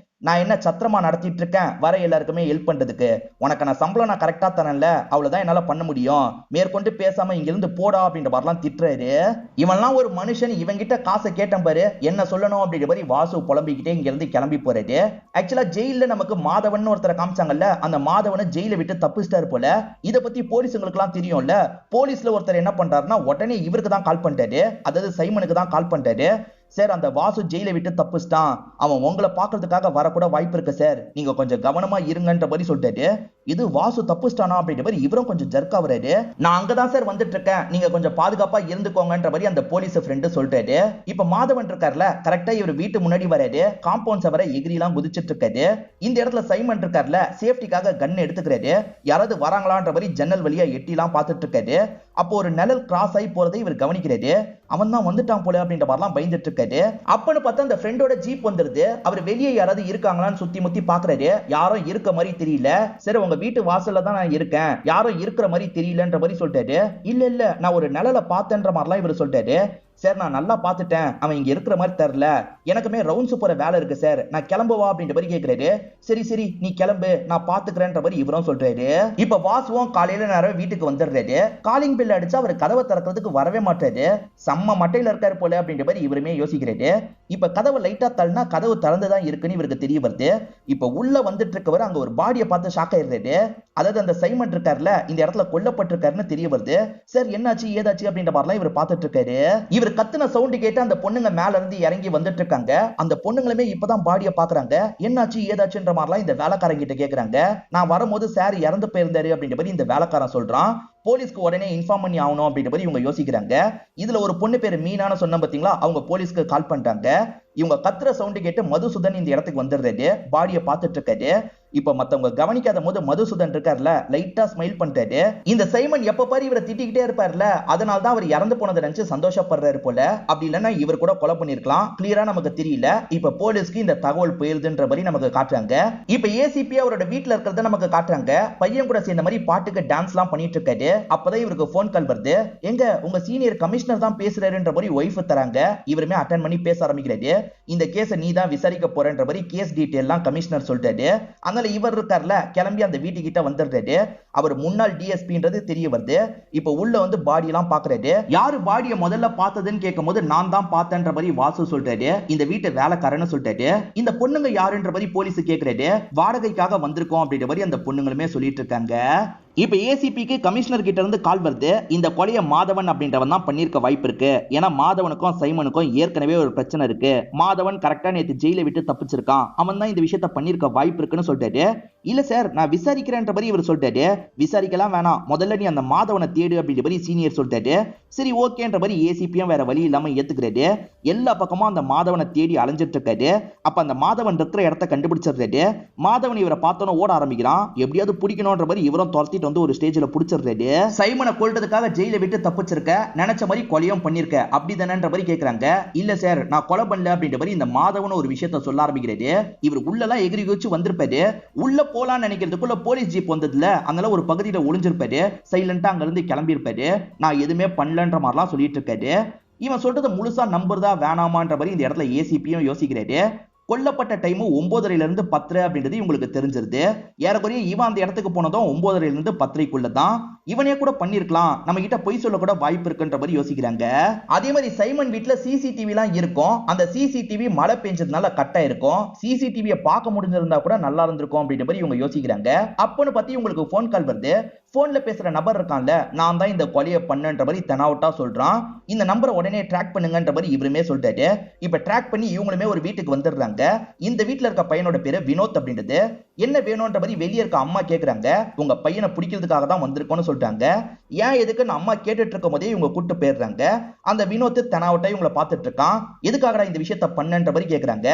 நான் என்ன சத்திரமா நடத்திட்டு இருக்கேன் வர எல்லாருக்குமே ஹெல்ப் பண்றதுக்கு, உனக்கு நான் சம்பளம் நான் கரெக்டா தரேன்ல, அவ்வளவுதான் என்னால பண்ண முடியும், மேற்கொண்டு பேசாம இங்க இருந்து போடா அப்படின்ற மாதிரிலாம் திட்டுறாரு. இவன்லாம் ஒரு மனுஷன், இவங்கிட்ட காசை கேட்டேன் பாரு, என்ன சொல்லணும் அப்படின்ற மாதிரி வாசு புலம்பிக்கிட்டே இங்க இருந்து கிளம்பி போறாரு. ஆக்சுவலா ஜெயில நமக்கு மாதவன் ஒருத்தரை காமிச்சாங்கல்ல, அந்த மாதவனை ஜெயில விட்டு தப்பிச்சிட்டாரு போல. இத பத்தி போலீஸுங்களுக்கு எல்லாம் தெரியும்ல. போலீஸ்ல ஒருத்தர் என்ன பண்றாருன்னா உடனே இவருக்கு தான் கால் பண்ணிட்டாரு, அதாவது சைமனுக்கு தான் கால் பண்ணிட்டாரு. சார் அந்த வாசு ஜெயில விட்டு தப்பிச்சிட்டான், அவன் உங்களை பாக்குறதுக்காக வரக்கூட வாய்ப்பு இருக்கு சார், நீங்க கொஞ்சம் கவனமா இருங்கன்ற மாதிரி சொல்லிட்டாரு. இது வாசு தப்பிச்சிட்டானா அப்படின்ற மாதிரி இவரும் கொஞ்சம் ஜர்க் ஆகுறாரு. நான் அங்கதான் சார் வந்துட்டு இருக்கேன், நீங்க கொஞ்சம் பாதுகாப்பா இருந்துக்கோங்கன்ற மாதிரி அந்த போலீஸ் ஃப்ரெண்டு சொல்லிட்டாரு. இப்ப மாதவன் இருக்காருல, கரெக்டா இவர் வீட்டு முன்னாடி வராரு, காம்பவுண்ட் சவரை எகிரி எல்லாம் குதிச்சிட்டு இருக்காரு. இந்த இடத்துல சைமன் இருக்காருல, சேஃப்டிக்காக கன் எடுத்துக்கிறாரு. யாராவது வராங்களான்ற மாதிரி ஜன்னல் வழியா எட்டி எல்லாம் பார்த்துட்டு இருக்காரு. அப்போ ஒரு நிழல் கிராஸ் ஆகி போறதை இவர் கவனிக்கிறாரு. அவன் தான் வந்துட்டான் போல அப்படின்ற மாதிரிலாம் பயந்துட்டு இருக்காரு. அப்பன்னு பார்த்தா அந்த ஃப்ரெண்டோட ஜீப் வந்துருது. அவர் வெளியே யாராவது இருக்காங்களான்னு சுத்தி முத்தி பாக்குறாரு. யாரும் இருக்க மாதிரி தெரியல. சரி உங்க வீட்டு வாசல்ல தான் நான் இருக்கேன், யாரும் இருக்கிற மாதிரி தெரியலன்ற மாதிரி சொல்லிட்டாரு. இல்ல நான் ஒரு நிழலை பார்த்தேன்ற மாதிரிலாம் இவர் சொல்லிட்டாரு. சார் நான் நல்லா பார்த்துட்டேன், அவன் இங்க இருக்கிற மாதிரி தெரியல, எனக்குமே ரவுண்ட்ஸ் போற வேலை இருக்கு சார், நான் கிளம்புவா அப்படின்ற மாதிரி கேட்கிறாரு. சரி நீ கிளம்பு, நான் பாத்துக்கிறேன்ற மாதிரி இவரும் சொல்றாரு. இப்ப வாசுவும் காலையில நேரம் வீட்டுக்கு வந்துடுறாரு. காலிங் பில் அடிச்சு அவர் கதவை திறக்கிறதுக்கு வரவே மாட்டாரு. செம்ம மட்டையில இருக்காரு போல அப்படின்ற மாதிரி இவருமே யோசிக்கிறாரு. இப்ப கதவை லைட்டா தள்ளினா கதவு திறந்துதான் இருக்குன்னு இவருக்கு தெரிய வருது. இப்ப உள்ள வந்துட்டு இருக்கவர் அங்க ஒரு பாடியை பார்த்து ஷாக் ஆயிடுறாரு. அதாவது அந்த சைமன் இருக்காருல, இந்த இடத்துல கொல்லப்பட்டிருக்காருன்னு தெரிய வருது. சார் என்னாச்சு ஏதாச்சு அப்படின்ற மாதிரிலாம் இவர் பார்த்துட்டு இருக்காரு. இவர் கத்துன சவுண்ட் கேட்டு அந்த பொண்ணுங்க மேல இருந்து இறங்கி வந்துட்டு இருக்காங்க. அந்த பொண்ணுங்களுமே இப்பதான் பாடியை பாக்குறாங்க. என்னாச்சு ஏதாச்சுன்ற மாதிரிலாம் இந்த வேலைக்காரங்க கிட்ட கேக்குறாங்க. நான் வரும்போது சார் இறந்து போயிருந்தாரு அப்படின்ற மாதிரி இந்த வேலைக்காரன் சொல்றான். போலீஸ்க்கு உடனே இன்ஃபார்ம் பண்ணி ஆகணும் அப்படின்ற மாதிரி இவங்க யோசிக்கிறாங்க. இதுல ஒரு பொண்ணு பேரு மீனான சொன்ன பாத்தீங்களா, அவங்க போலீஸ்க்கு கால் பண்ணிட்டாங்க. இவங்க கத்துற சவுண்ட் கேட்டு மதுசூதன் இந்த இடத்துக்கு வந்துடுறாரு, பாடியை பார்த்துட்டு இருக்காரு. இப்ப மத்தவங்க கவனிக்காத போது மதுசூதன் இருக்காருல, லைட்டா ஸ்மைல் பண்றாரு. இந்த சைமன் எப்ப பாரு இவரை திட்டிக்கிட்டே இருப்பார்ல, அதனால தான் அவர் இறந்து போனதை நினைச்சு சந்தோஷப்படுறாரு போல. அப்படி இல்லைன்னா இவர் கூட கொலை பண்ணிருக்கலாம், கிளியரா நமக்கு தெரியல. இப்ப போலீஸ்க்கு இந்த தகவல் போயிருதுன்ற மாதிரி நமக்கு காட்டுறாங்க. இப்ப ஏசிபி அவரோட வீட்டுல இருக்கிறத நமக்கு காட்டுறாங்க. பையன் கூட சேர்ந்த மாதிரி பாட்டுக்கு டான்ஸ் எல்லாம் பண்ணிட்டு இருக்காரு. அப்பதான் இவருக்கு போன் கால் வருது. எங்க உங்க சீனியர் கமிஷனர் தான் பேசுறாருன்ற மாதிரி ஒய்ஃப் தராங்க. இவருமே அட்டெண்ட் பண்ணி பேச ஆரம்பிக்கிறாரு. இந்த கேஸை நீ தான் விசாரிக்க போறன்ற மாதிரி கேஸ் டீடைல் எல்லாம் கமிஷனர் சொல்லிட்டாரு. அதனால இவர் இருக்கார்ல, கிளம்பி அந்த வீட்டு கிட்ட வந்துடுறாரு. அவர் முன்னாள் டிஎஸ்பின்றது தெரிய வருது. இப்ப உள்ள வந்து பாடி எல்லாம் பாக்குறாரு. யாரு பாடியை முதல்ல பார்த்ததுன்னு கேட்கும் போது நான் தான் பார்த்தேன்ற மாதிரி வாசு சொல்றாரு. இந்த வீட்டு வேலைக்காரன்னு சொல்லிட்டாரு. இந்த பொண்ணுங்க யாருன்ற மாதிரி போலீஸ் கேக்குறாரு. வாடகைக்காக வந்திருக்கோம் அப்படின்ற மாதிரி அந்த பொண்ணுங்களுமே சொல்லிட்டு இருக்காங்க. இப்ப ஏசிபிக்கு கமிஷனர் கிட்ட இருந்து கால் வருது. இந்த கொலையை மாதவன் அப்படின்றவன் தான் பண்ணிருக்க வாய்ப்பு இருக்கு. ஏன்னா மாதவனுக்கும் சைமனுக்கும் ஏற்கனவே ஒரு பிரச்சனை இருக்கு. மாதவன் கரெக்டா நேத்து ஜெயில விட்டு தப்பிச்சிருக்கான், அவன் தான் இந்த விஷயத்த பண்ணிருக்க வாய்ப்பு இருக்குன்னு சொல்லிட்டாரு. இல்ல சார் நான் விசாரிக்கிறேன்ற மாதிரி இவர் சொல்லிட்டாரு. விசாரிக்கலாம் வேணாம், முதல்ல நீ அந்த மாதவனை தேடு அப்படின்ற மாதிரி சீனியர் சொல்லிட்டாரு. சரி ஓகேன்ற மாதிரி ஏசிபியும் வேற வழி இல்லாம ஏத்துக்கிறாரு. எல்லா பக்கமும் அந்த மாதவனை தேடி அலைஞ்சிட்டு இருக்காரு. அப்ப அந்த மாதவன் இருக்கிற இடத்த கண்டுபிடிச்சிடுறாரு. மாதவன் இவரை பார்த்தோன்னு ஓட ஆரம்பிக்கிறான். எப்படியாவது பிடிக்கணும்ன்ற மாதிரி இவரும் துரத்திட்டு வந்து ஒரு ஸ்டேஜ்ல புடிச்சிடுறாரு. சைமனை கொல்றதுக்காக ஜெயில விட்டு தப்பிச்சிருக்க, நினைச்ச மாதிரி கொலையும் பண்ணிருக்க அப்படிதானன்ற மாதிரி கேக்குறாங்க. இல்ல சார் நான் கொலை பண்ணல அப்படின்ற மாதிரி இந்த மாதவன் ஒரு விஷயத்த சொல்ல ஆரம்பிக்கிறாரு. இவர் உள்ளலாம் எகிரி வச்சு வந்திருப்பாரு. உள்ள போலான்னு நினைக்கிறதுக்குள்ள போலீஸ் ஜீப் வந்ததுல அதனால ஒரு பகுதியில ஒளிஞ்சிருப்பாரு. சைலண்டா அங்க இருந்து கிளம்பி இருப்பாரு. நான் எதுவுமே பண்ணலன்ற மாதிரிலாம் சொல்லிட்டு இருக்காரு. இவன் சொல்றது முழுசா நம்புறதா வேணாமான்ற மாதிரி இந்த இடத்துல ஏசிபியும் யோசிக்கிறாரு. கொல்லப்பட்ட டைம் 9:30 இருந்து 10:30 அப்படின்றது உங்களுக்கு தெரிஞ்சிருது. ஏறக்குறைய இவன் அந்த இடத்துக்கு போனதும் 9:30 இருந்து 10:30 தான். இவனே கூட பண்ணிருக்கலாம், நம்ம கிட்ட பொய் சொல்ல கூட வாய்ப்பு இருக்குன்ற மாதிரி யோசிக்கிறாங்க. அதே மாதிரி சைமன் வீட்ல சிசிடிவி எல்லாம் இருக்கும். அந்த சிசிடிவி மழை பெஞ்சதுனால கட்டா இருக்கும். சிசிடிவியை பார்க்க முடிஞ்சிருந்தா கூட நல்லா இருந்திருக்கும் அப்படின்ற மாதிரி இவங்க யோசிக்கிறாங்க. அப்பன்னு பத்தி உங்களுக்கு போன் கால் வருது. போன்ல பேசுற நபர் இருக்கான்ல, நான் தான் இந்த கொலையை பண்ணன்ற மாதிரி தெனாவட்டா சொல்றான். இந்த நம்பரை உடனே ட்ராக் பண்ணுங்கன்ற மாதிரி இவருமே சொல்லிட்டாரு. இப்ப ட்ராக் பண்ணி இவங்களுமே ஒரு வீட்டுக்கு வந்துடுறாங்க. இந்த வீட்டுல இருக்க பையனோட பேரு வினோத் அப்படின்றது. என்ன வேணும்ன்ற மாதிரி வெளியே இருக்க அம்மா கேக்குறாங்க. உங்க பையனை பிடிக்கிறதுக்காக தான் வந்திருக்கோம்னு சொல்றாங்க. ஏன் எதுக்குன்னு அம்மா கேட்டுட்டு இருக்கும் போதே இவங்க கூட்டு போயிடுறாங்க. அந்த வினோத் தெனாவட்டா இவங்களை பார்த்துட்டு இருக்கான். எதுக்காகடா இந்த விஷயத்த பண்ணன்ற மாதிரி கேக்குறாங்க.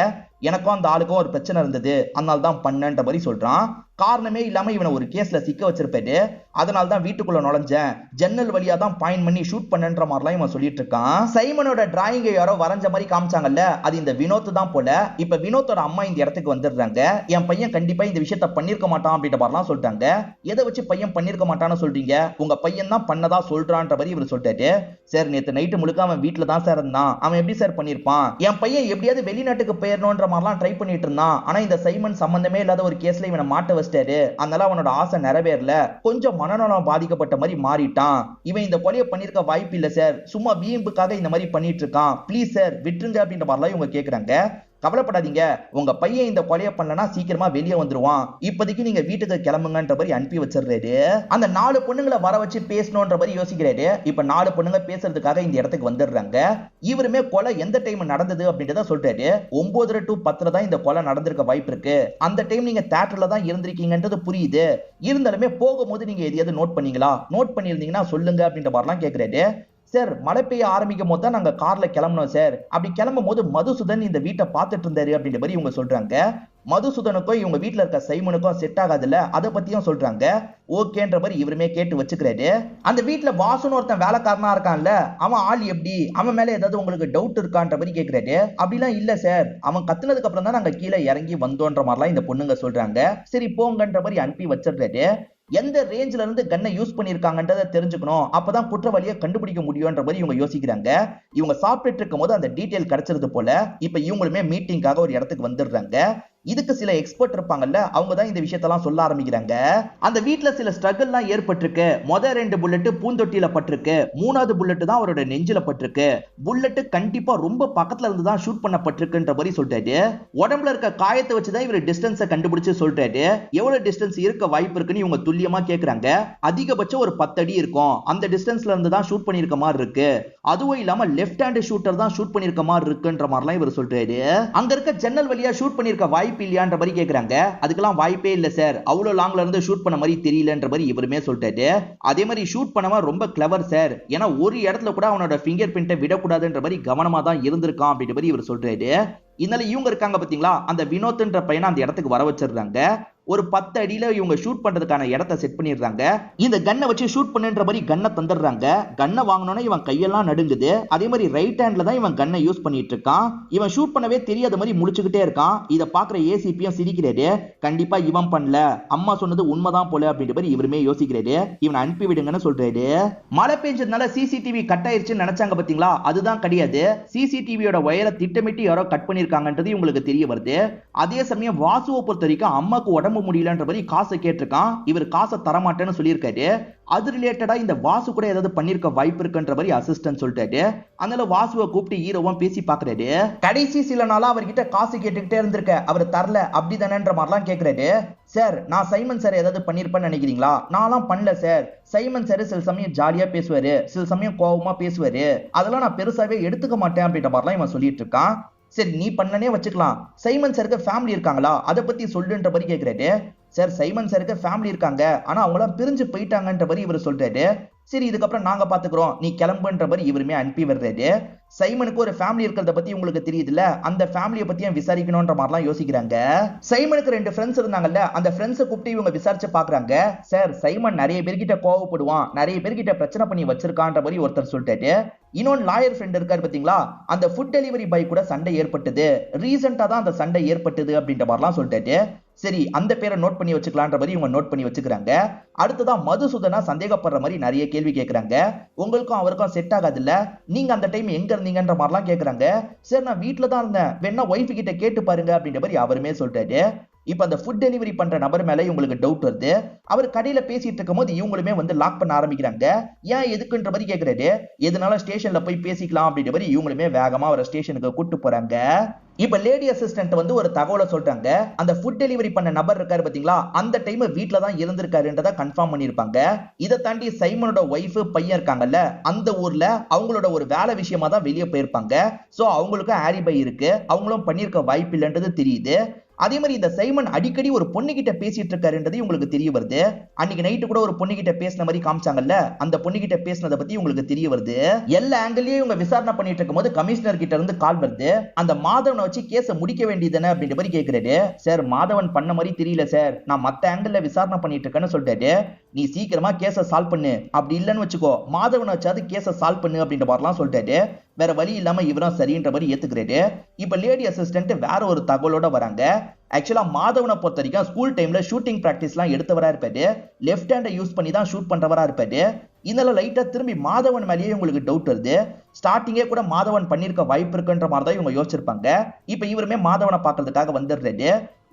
எனக்கும் அந்த ஆளுக்கும் ஒரு பிரச்சனை இருந்தது, அதனால தான் பண்ணன்ற மாதிரி சொல்றான். காரணமே இல்லாம இவனை ஒரு கேஸ்ல சிக்க வச்சிருப்பாரு. அதனால தான் வீட்டுக்குள்ள நுழைஞ்சேன், ஜன்னல் வழியா தான் பாயிண்ட் பண்ணி ஷூட் பண்ணன்ற மாதிரிலாம் இவன் சொல்லிட்டு இருக்கான். சைமனோட டிராயிங்கை யாரோ வரைஞ்ச மாதிரி காமிச்சாங்கல்ல, அது இந்த வினோத் தான் போல. இப்ப வினோத்தோட அம்மா இந்த இடத்துக்கு வந்துடுறாங்க. என் பையன் கண்டிப்பா இந்த விஷயத்த பண்ணிருக்க மாட்டான் அப்படின்ற மாதிரிலாம் சொல்லிட்டாங்க. எதை வச்சு பையன் பண்ணிருக்க மாட்டான்னு சொல்றீங்க? உங்க பையன் தான் பண்ணதா சொல்றான்ற மாதிரி இவர் சொல்லிட்டாரு. சார் நேத்து நைட்டு முழுக்க அவன் வீட்டுல தான் சார் இருந்தான், அவன் எப்படி சார் பண்ணிருப்பான்? என் பையன் எப்படியாவது வெளிநாட்டுக்கு போயிடணும்ன்ற மாதிரிலாம் ட்ரை பண்ணிட்டு இருந்தான். ஆனா இந்த சைமன் சம்பந்தமே இல்லாத ஒரு கேஸ்ல இவனை மாட்ட வச்சிட்டாரு. அதனால அவனோட ஆசை நிறைவேறல, கொஞ்சம் மனநலம் பாதிக்கப்பட்ட மாதிரி மாறிட்டான். இவன் இந்த கொலையை பண்ணிருக்க வாய்ப்பு இல்ல சார், சும்மா வீம்புக்காக இந்த மாதிரி பண்ணிட்டு இருக்கான், ப்ளீஸ் சார் விட்டுருங்க அப்படின்ற மாதிரிலாம் இவங்க கேக்குறாங்க. கவலைப்படாதீங்க, உங்க பையன் இந்த கொலையை பண்ணலனா சீக்கிரமா வெளியே வந்துருவான், இப்போதைக்கு நீங்க வீட்டுக்கு கிளம்புங்கன்ற மாதிரி அனுப்பி வச்சிடுறாரு. அந்த 4 பொண்ணுங்களை வர வச்சு பேசணும்ன்ற மாதிரி யோசிக்கிறாரு. இப்ப 4 பொண்ணுங்க பேசுறதுக்காக இந்த இடத்துக்கு வந்துடுறாங்க. இவருமே கொலை எந்த டைம் நடந்தது அப்படின்றத சொல்றாரு. 9:30 to 10:30 தான் இந்த கொலை நடந்திருக்க வாய்ப்பு இருக்கு. அந்த டைம் நீங்க தியேட்டர்ல தான் இருந்திருக்கீங்கன்றது புரியுது. இருந்தாலுமே போகும்போது நீங்க எதையாவது நோட் பண்ணீங்களா? நோட் பண்ணியிருந்தீங்கன்னா சொல்லுங்க அப்படின்ற மாதிரிலாம் கேட்கிறாரு. சார் மழை பெய்ய ஆரம்பிக்கும் போது தான் நாங்க கார்ல கிளம்பணும் சார். அப்படி கிளம்பும் போது மதுசூதன் இந்த வீட்டை பார்த்துட்டு இருந்தாரு அப்படின்ற மாதிரி இவங்க சொல்றாங்க. மதுசூதனுக்கும் இவங்க வீட்டுல இருக்க சைமனுக்கும் செட் ஆகாதுல்ல, அதை பத்தியும் சொல்றாங்க. ஓகேன்ற மாதிரி இவருமே கேட்டு வச்சுக்கிறாரு. அந்த வீட்டுல வாசுன்னு ஒருத்தன் வேலைக்காரனா இருக்கான்ல, அவன் ஆள் எப்படி, அவன் மேல ஏதாவது உங்களுக்கு டவுட் இருக்கான்ற மாதிரி கேக்குறாரு. அப்படிலாம் இல்ல சார், அவன் கத்துனதுக்கு அப்புறம் தான் நாங்க கீழே இறங்கி வந்தோன்ற மாதிரிலாம் இந்த பொண்ணுங்க சொல்றாங்க. சரி போங்கன்ற மாதிரி அனுப்பி வச்சிடுறாரு. எந்த ரேஞ்சில இருந்து கன்னை யூஸ் பண்ணிருக்காங்கன்றதை தெரிஞ்சுக்கணும், அப்பதான் குற்றவாளியை கண்டுபிடிக்க முடியும்ன்ற மாதிரி இவங்க யோசிக்கிறாங்க. இவங்க சாப்பிட்டு இருக்கும் போது அந்த டீடைல் கிடைச்சிருது போல. இப்ப இவங்களுமே மீட்டிங்காக ஒரு இடத்துக்கு வந்துடுறாங்க. இதுக்கு சில எக்ஸ்பர்ட் இருப்பாங்கல்ல, அவங்க தான் இந்த விஷயத்தெல்லாம் சொல்ல ஆரம்பிக்கிறாங்க. அந்த வீட்டுல சில ஸ்ட்ரகிள்லாம் ஏற்பட்டிருக்கு. மொத 2 புல்லட் பூந்தொட்டியில பட்டிருக்கு, 3வது புல்லட் தான் அவரோட நெஞ்சில பட்டிருக்கு. புல்லட் கண்டிப்பா ரொம்ப பக்கத்துல இருந்து தான் ஷூட் பண்ணப்பட்டிருக்குன்ற மாதிரி சொல்றாரு. உடம்புல இருக்க காயத்தை வச்சுதான் இவர் டிஸ்டன்ஸை கண்டுபிடிச்சு சொல்றாரு. எவ்வளவு டிஸ்டன்ஸ் இருக்க வாய்ப்பு இருக்குன்னு இவங்க துல்லியமா கேக்குறாங்க. அதிகபட்சம் ஒரு 10 அடி இருக்கும், அந்த டிஸ்டன்ஸ்ல இருந்து தான் ஷூட் பண்ணிருக்க மாதிரி இருக்கு. அதுவும் இல்லாம லெஃப்ட் ஹேண்ட் ஷூட்டர் தான் ஷூட் பண்ணிருக்க மாதிரி இருக்குன்ற மாதிரிலாம் இவர் சொல்றாரு. அங்க இருக்க ஜன்னல் வழியா ஷூட் பண்ணிருக்க வாய்ப்பு இல்லையான்ற மாதிரி கேக்குறாங்க. அதுக்கெல்லாம் வாய்ப்பே இல்ல சார், அவ்வளவு லாங்ல இருந்து ஷூட் பண்ண மாதிரி தெரியலன்ற மாதிரி இவருமே சொல்லிட்டாரு. அதே மாதிரி ஷூட் பண்ணவன் ரொம்ப கிளவர் சார், ஏன்னா ஒரு இடத்துல கூட அவனோட ஃபிங்கர் பிரிண்ட்டை விடக்கூடாதுன்ற மாதிரி கவனமா தான் இருந்திருக்கான் அப்படின்ற மாதிரி இவர் சொல்றாரு. இதனால இவங்க இருக்காங்க பாத்தீங்களா, அந்த வினோத்ன்ற பையனை அந்த இடத்துக்கு வர வச்சிடுறாங்க. ஒரு 10 அடியில இவங்க ஷூட் பண்றதுக்கான இடத்தை செட் பண்ணிடுறாங்க. இந்த கன்னை வச்சு ஷூட் பண்ணுன்ற மாதிரி கன்னை தந்துடுறாங்க. கன்னை வாங்கினோன்னா இவன் கையெல்லாம் நடுங்குது. அதே மாதிரி ரைட் ஹேண்ட்ல தான் இவன் கன்னை யூஸ் பண்ணிட்டு இருக்கான். இவன் ஷூட் பண்ணவே தெரியாத மாதிரி முழிச்சுக்கிட்டே இருக்கான். இதை பாக்குற ஏசிபியும் சிரிக்கிறாரு. கண்டிப்பா இவன் பண்ணல, அம்மா சொன்னது உண்மைதான் போல அப்படின்ற மாதிரி இவருமே யோசிக்கிறாரு. இவனை அனுப்பி விடுங்கன்னு சொல்றாரு. மழை பெஞ்சதுனால சிசிடிவி கட் ஆயிருச்சுன்னு நினைச்சாங்க பாத்தீங்களா, அதுதான் கிடையாது. சிசிடிவியோட வயரை திட்டமிட்டு யாரோ கட் பண்ணிருக்காங்கன்றது இவங்களுக்கு தெரிய வருது. அதே சமயம் வாசுவை பொறுத்த வரைக்கும் அம்மாக்கு உடம்பு முடியலன்ற மாதிரி காசை கேட்டிருக்கான். இவர் காசை தரமாட்டேன்னு சொல்லியிருக்காரு. அது ரிலேட்டடா இந்த வாசு கூட ஏதாவது பண்ணிருக்க வாய்ப்பு இருக்குன்ற மாதிரி அசிஸ்டன்ட் சொல்லிட்டாரு. அதனால வாசுவை கூப்பிட்டு ஹீரோவும் பேசி பாக்குறாரு. கடைசி சில நாளா அவர்கிட்ட காசு கேட்டுக்கிட்டே இருந்திருக்க, அவர் தரல அப்படிதானேன்ற மாதிரிலாம் கேக்குறாரு. சார் நான் சைமன் சார் ஏதாவது பண்ணிருப்பேன்னு நினைக்கிறீங்களா? நான்லாம் பண்ணல சார். சைமன் சார் சில சமயம் ஜாலியா பேசுவாரு, சில சமயம் கோவமா பேசுவாரு, அதெல்லாம் நான் பெருசாவே எடுத்துக்க மாட்டேன் அப்படின்ற மாதிரிலாம் இவன் சொல்லிட்டு இருக்கான். சரி நீ பண்ணனே வச்சுக்கலாம், சைமன் சாருக்கு ஃபேமிலி இருக்காங்களா, அதை பத்தி சொல்லுன்ற மாதிரி கேக்குறாரு. சார் சைமன் சாருக்கு ஃபேமிலி இருக்காங்க, ஆனா அவங்களாம் பிரிஞ்சு போயிட்டாங்கன்ற மாதிரி இவர் சொல்றாரு. சரி இதுக்கப்புறம் நாங்க பாத்துக்கிறோம், நீ கிளம்புன்ற மாதிரி இவருமே அனுப்பி வர்றாரு. சைமனுக்கு ஒரு ஃபேமிலி இருக்கிறத பத்தி உங்களுக்கு தெரியுதுல, அந்த ஃபேமிலியை பத்தியும் விசாரிக்கணும்ன்ற மாதிரிலாம் யோசிக்கிறாங்க. சைமனுக்கு 2 ஃப்ரெண்ட்ஸ் இருந்தாங்கல்ல, அந்த ஃப்ரெண்ட்ஸை கூப்பிட்டு இவங்க விசாரிச்சு பாக்குறாங்க. சார், சைமன் நிறைய பேர்கிட்ட கோவப்படுவான், நிறைய பேர்கிட்ட பிரச்சனை பண்ணி வச்சிருக்கான்ற மாதிரி ஒருத்தர் சொல்லிட்டாரு. இன்னொன்று லாயர் ஃப்ரெண்ட் இருக்காரு பாத்தீங்களா, அந்த ஃபுட் டெலிவரி பாய் கூட சண்டை ஏற்பட்டது, ரீசெண்டா தான் அந்த சண்டை ஏற்பட்டது அப்படின்ற மாதிரிலாம் சொல்லிட்டாரு. சரி, அந்த பேரை நோட் பண்ணி வச்சுக்கலான்ற மாதிரி இவங்க நோட் பண்ணி வச்சுக்கிறாங்க. அடுத்ததான் மதுசூதனா சந்தேகப்படுற மாதிரி நிறைய கேள்வி கேட்கறாங்க. உங்களுக்கும் அவருக்கும் செட் ஆகாது இல்ல, நீங்க அந்த டைம் எங்க இருந்தீங்கன்ற மாதிரிலாம் கேட்கறாங்க. சரி, நான் வீட்டுல தான் இருந்தேன், வேணா ஒய்ஃப் கிட்ட கேட்டு பாருங்க அப்படின்ற மாதிரி அவருமே சொல்லிட்டாரு. இப்ப அந்த ஃபுட் டெலிவரி பண்ற நபர் மேல இவங்களுக்கு டவுட் வருது. அவர் கடையில பேசிட்டு இருக்கும் போது இவங்களுமே வந்து லாக் பண்ண ஆரம்பிக்கிறாங்க. ஏன் எதுக்குன்ற மாதிரி கேக்குறாரு. எதனால ஸ்டேஷன்ல போய் பேசிக்கலாம் அப்படின்ற மாதிரி இவங்களுமே வேகமா அவரை ஸ்டேஷனுக்கு கூட்டு போறாங்க. இப்ப லேடி அசிஸ்டன்ட் வந்து ஒரு தகவலை சொல்றாங்க. அந்த ஃபுட் டெலிவரி பண்ண நபர் இருக்காரு பாத்தீங்களா, அந்த டைம் வீட்ல தான் இருந்திருக்காருன்றத கன்ஃபார்ம் பண்ணிருப்பாங்க. இதை தாண்டி சைமனோட ஒய்ஃப் பையன் இருக்காங்கல்ல, அந்த ஊர்ல அவங்களோட ஒரு வேலை விஷயமா தான் வெளியே போயிருப்பாங்க. சோ அவங்களுக்கு ஆலிபை இருக்கு, அவங்களும் பண்ணிருக்க வாய்ப்பு இல்லைன்றது தெரியுது. அதே மாதிரி இந்த சைமன் அடிக்கடி ஒரு பொண்ணு கிட்ட பேசிட்டு இருக்காருன்றது உங்களுக்கு தெரிய வருது. அன்னைக்கு நைட்டு கூட ஒரு பொண்ணு கிட்ட பேசின மாதிரி காமிச்சாங்கல்ல, அந்த பொண்ணு கிட்ட பேசினதை பத்தி உங்களுக்கு தெரிய வருது. எல்லா ஆங்கிலயும் இவங்க விசாரணை பண்ணிட்டு இருக்கும் போது கமிஷனர் கிட்ட இருந்து கால் வருது. அந்த மாதவனை வச்சு கேஸை முடிக்க வேண்டியதுன்னு அப்படின்ற மாதிரி கேட்கிறாரு. சார், மாதவன் பண்ண மாதிரி தெரியல சார், நான் மத்த ஆங்கிள் விசாரணை பண்ணிட்டு இருக்கேன்னு சொல்லிட்டாரு. நீ சீக்கிரமா கேஸை சால்வ் பண்ணு, அப்படி இல்லைன்னு வச்சுக்கோ மாதவனை வச்சாது கேஸை சால்வ் பண்ணு அப்படின்ற மாதிரிலாம் சொல்லிட்டாரு. வேற வழி இல்லாம இவரும் சரின்ற மாதிரி ஏத்துக்கிறாரு. இப்ப லேடி அசிஸ்டன்ட் வேற ஒரு தகவலோட வராங்க. ஆக்சுவலா மாதவனை பொறுத்த வரைக்கும் ஸ்கூல் டைம்ல ஷூட்டிங் பிராக்டிஸ் எல்லாம் எடுத்தவரா இருப்பாரு. லெஃப்ட் ஹேண்டை யூஸ் பண்ணி தான் ஷூட் பண்றவரா இருப்பாரு. இதனால லைட்டா திரும்பி மாதவன் மேலேயே உங்களுக்கு டவுட் வருது. ஸ்டார்டிங்கே கூட மாதவன் பண்ணிருக்க வாய்ப்பு இருக்குன்ற மாதிரி தான் இவங்க யோசிச்சிருப்பாங்க. இப்ப இவருமே மாதவனை பாக்குறதுக்காக வந்துடுறாரு.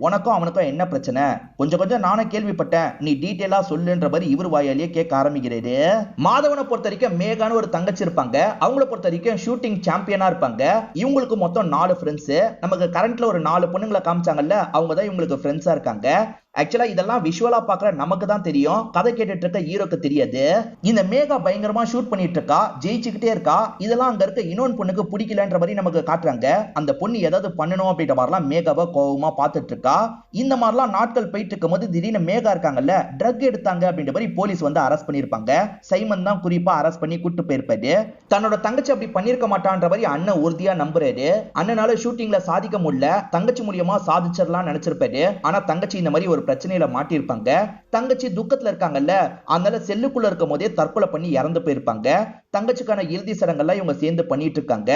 உனக்கும் அவனுக்கும் என்ன பிரச்சனை, கொஞ்சம் கொஞ்சம் நானும் கேள்விப்பட்டேன், நீ டீட்டெயிலா சொல்லுன்ற மாதிரி இவர் வாயாலேயே கேட்க ஆரம்பிக்கிறாரு. மாதவனை பொறுத்த வரைக்கும் மேகான்னு ஒரு தங்கச்சி இருப்பாங்க. அவங்கள பொறுத்த வரைக்கும் ஷூட்டிங் சாம்பியனா இருப்பாங்க. இவங்களுக்கு மொத்தம் 4 ஃப்ரெண்ட்ஸ். நமக்கு கரண்ட்ல ஒரு 4 பொண்ணுங்களை காமிச்சாங்கல்ல, அவங்க தான் இவங்களுக்கு ஃப்ரெண்ட்ஸா இருக்காங்க. ஆக்சுவலா இதெல்லாம் விஷுவலா பாக்குற நமக்கு தான் தெரியும், கதை கேட்டுட்டு இருக்க ஹீரோக்கு தெரியாது. இந்த மேகா பயங்கரமா ஷூட் பண்ணிட்டு இருக்கா, ஜெயிச்சுக்கிட்டே இருக்கா. இதெல்லாம் அங்க இருக்க இன்னொன்று பொண்ணுக்கு பிடிக்கலன்ற மாதிரி நமக்கு காட்டுறாங்க. அந்த பொண்ணு ஏதாவது பண்ணணும் அப்படின்ற மாதிரிலாம் மேகாவை கோவமா பார்த்துட்டு இருக்கா. இந்த மாதிரிலாம் நாட்கள் போயிட்டு இருக்கும் போது திடீர்னு மேகா இருக்காங்கல்ல, ட்ரக் எடுத்தாங்க அப்படின்ற மாதிரி போலீஸ் வந்து அரெஸ்ட் பண்ணிருப்பாங்க. சைமன் தான் குறிப்பா அரெஸ்ட் பண்ணி கூட்டு போயிருப்பாரு. தன்னோட தங்கச்சி அப்படி பண்ணிருக்க மாட்டான்ற மாதிரி அண்ணன் உறுதியா நம்புறாரு. அண்ணனால ஷூட்டிங்ல சாதிக்க முடியல, தங்கச்சி மூலியமா சாதிச்சிடலாம் நினைச்சிருப்பாரு. ஆனா தங்கச்சி இந்த மாதிரி ஒரு பிரச்சனையில மாட்டிருப்பாங்க. தங்கச்சி துக்கத்துல இருக்காங்கல்ல, அதனால செல்லுக்குள்ள இருக்கும் போதே தற்கொலை பண்ணி இறந்து போயிருப்பாங்க. தங்கச்சிக்கான இறுதி சடங்கெல்லாம் இவங்க சேர்ந்து பண்ணிட்டு இருக்காங்க.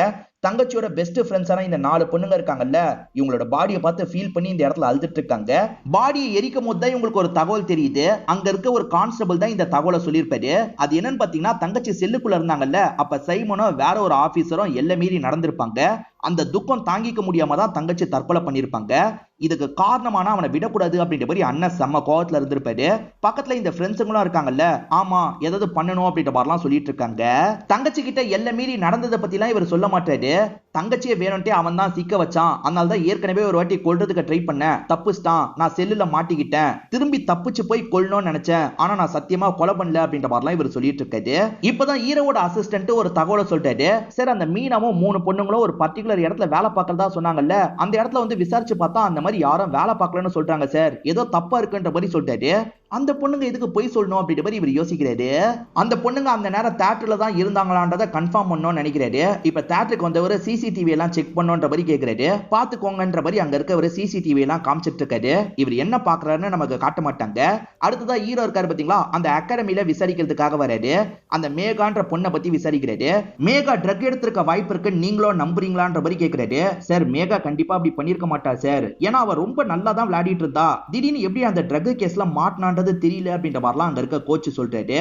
தங்கச்சியோட பெஸ்ட் ஃப்ரெண்ட்ஸான இந்த 4 பொண்ணுங்க இருக்காங்கல்ல, இவங்களோட பாடியை பார்த்து ஃபீல் பண்ணி இந்த இடத்துல அழுதுட்டு இருக்காங்க. பாடியை எரிக்கும் போது தான் இவங்களுக்கு ஒரு தகவல் தெரியுது. அங்க இருக்க ஒரு கான்ஸ்டபிள் தான் இந்த தகவலை சொல்லியிருப்பாரு. அது என்னன்னு பாத்தீங்கன்னா, தங்கச்சி செல்லுக்குள்ள இருந்தாங்கல்ல, அப்ப சைமனும் வேற ஒரு ஆபீசரும் எல்லை மீறி நடந்திருப்பாங்க. அந்த துக்கம் தாங்கிக்க முடியாம தான் தங்கச்சி தற்கொலை பண்ணிருப்பாங்க. இதுக்கு காரணமான அவனை விடக்கூடாது அப்படின்ற மாதிரி அண்ணன் செம்ம கோவத்துல இருந்திருப்பாரு. பக்கத்துல இந்த ஃப்ரெண்ட்ஸுங்களும் இருக்காங்கல்ல, ஆமா ஏதாவது பண்ணணும் அப்படின்ற மாதிரிலாம் சொல்லிட்டு இருக்காங்க. தங்கச்சி கிட்ட எல்லை மீறி நடந்ததை பத்தி எல்லாம் இவர் சொல்ல மாட்டாரு. தங்கச்சியை வேணும்ட்டே அவன் தான் சிக்க வச்சான், அதனால தான் ஏற்கனவே ஒரு வாட்டி கொல்றதுக்கு ட்ரை பண்ண, தப்புச்சிட்டான், நான் செல்லுல மாட்டிக்கிட்டேன், திரும்பி தப்பிச்சு போய் கொல்லணும்னு நினைச்சேன், ஆனா நான் சத்தியமா கொலை பண்ணல அப்படின்ற மாதிரிலாம் இவர் சொல்லிட்டு இருக்காரு. இப்பதான் ஹீரோவோட அசிஸ்டன்ட் ஒரு தகவலை சொல்லிட்டாரு. சரி, அந்த மீனாவும் 3 பொண்ணுங்களும் ஒரு பர்டிகுலர் இடத்துல வேலை பார்க்கறதா சொன்னாங்கல்ல, அந்த இடத்துல வந்து விசாரிச்சு பார்த்தா அந்த மாதிரி யாரும் வேலை பார்க்கலன்னு சொல்றாங்க சார், ஏதோ தப்பா இருக்குன்ற மாதிரி சொல்லிட்டாரு. அந்த பொண்ணுங்க எதுக்கு போய் சொல்லணும் அப்படின்ற மாதிரி இவர் யோசிக்கிறாரு. அந்த பொண்ணுங்க அந்த நேரம் தியேட்டர்ல தான் இருந்தாங்களான்றத கன்ஃபார்ம் பண்ணணும்னு நினைக்கிறாரு. இப்ப தியேட்டருக்கு வந்தவர் சிசிடிவி எல்லாம் செக் பண்ணணும்ன்ற மாதிரி கேட்கிறாரு. பாத்துக்கோங்கன்ற மாதிரி அங்க இருக்கவர் சிசிடிவி எல்லாம் காமிச்சிட்டு இருக்காரு. இவர் என்ன பாக்குறாருன்னு நமக்கு காட்ட மாட்டாங்க. அடுத்ததா ஹீரோ இருக்காரு பாத்தீங்களா, அந்த அகாடமியில விசாரிக்கிறதுக்காக வராரு. அந்த மேகான்ற பொண்ணை பத்தி விசாரிக்கிறாரு. மேகா ட்ரக் எடுத்திருக்க வாய்ப்பு இருக்கு, நீங்களும் நம்புறீங்களான்ற மாதிரி கேட்கிறாரு. சார், மேகா கண்டிப்பா அப்படி பண்ணிருக்க மாட்டா சார், ஏன்னா அவ ரொம்ப நல்லா தான் விளையாடிட்டு இருந்தா, திடீர்னு எப்படி அந்த ட்ரக் கேஸ்ல மாட்டினான் தெரியல அப்படின்ற மாதிரிலாம் அங்க இருக்க கோச் சொல்றாரு.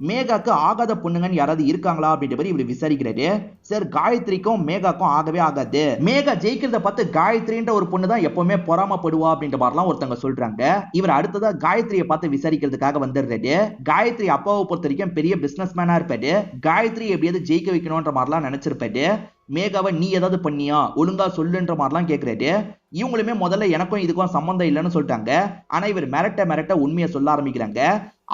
மேகாக்கு ஆகாத பொண்ணுங்கன்னு யாராவது இருக்காங்களா அப்படின்ற மாதிரி இவர் விசாரிக்கிறாரு. சார், காயத்ரிக்கும் மேகாக்கும் ஆகவே ஆகாது, மேகா ஜெயிக்கிறத பார்த்து காயத்ரின்ற ஒரு பொண்ணு தான் எப்பவுமே பொறாமப்படுவா அப்படின்ற மாதிரிலாம் ஒருத்தங்க சொல்றாங்க. இவர் அடுத்ததா காயத்ரியை பார்த்து விசாரிக்கிறதுக்காக வந்துடுறாரு. காயத்ரி அப்பாவை பொறுத்த வரைக்கும் பெரிய பிசினஸ் மேனா இருப்பாரு. காயத்ரி எப்படியாவது ஜெயிக்க வைக்கணும்ன்ற மாதிரிலாம் நினைச்சிருப்பாரு. மேகாவை நீ ஏதாவது பண்ணியா, ஒழுங்கா சொல்லுன்ற மாதிரிலாம் கேட்கிறாரு. இவங்களுமே முதல்ல எனக்கும் இதுக்கும் சம்பந்தம் இல்லைன்னு சொல்லிட்டாங்க. ஆனா இவர் மிரட்ட உண்மையை சொல்ல ஆரம்பிக்கிறாங்க.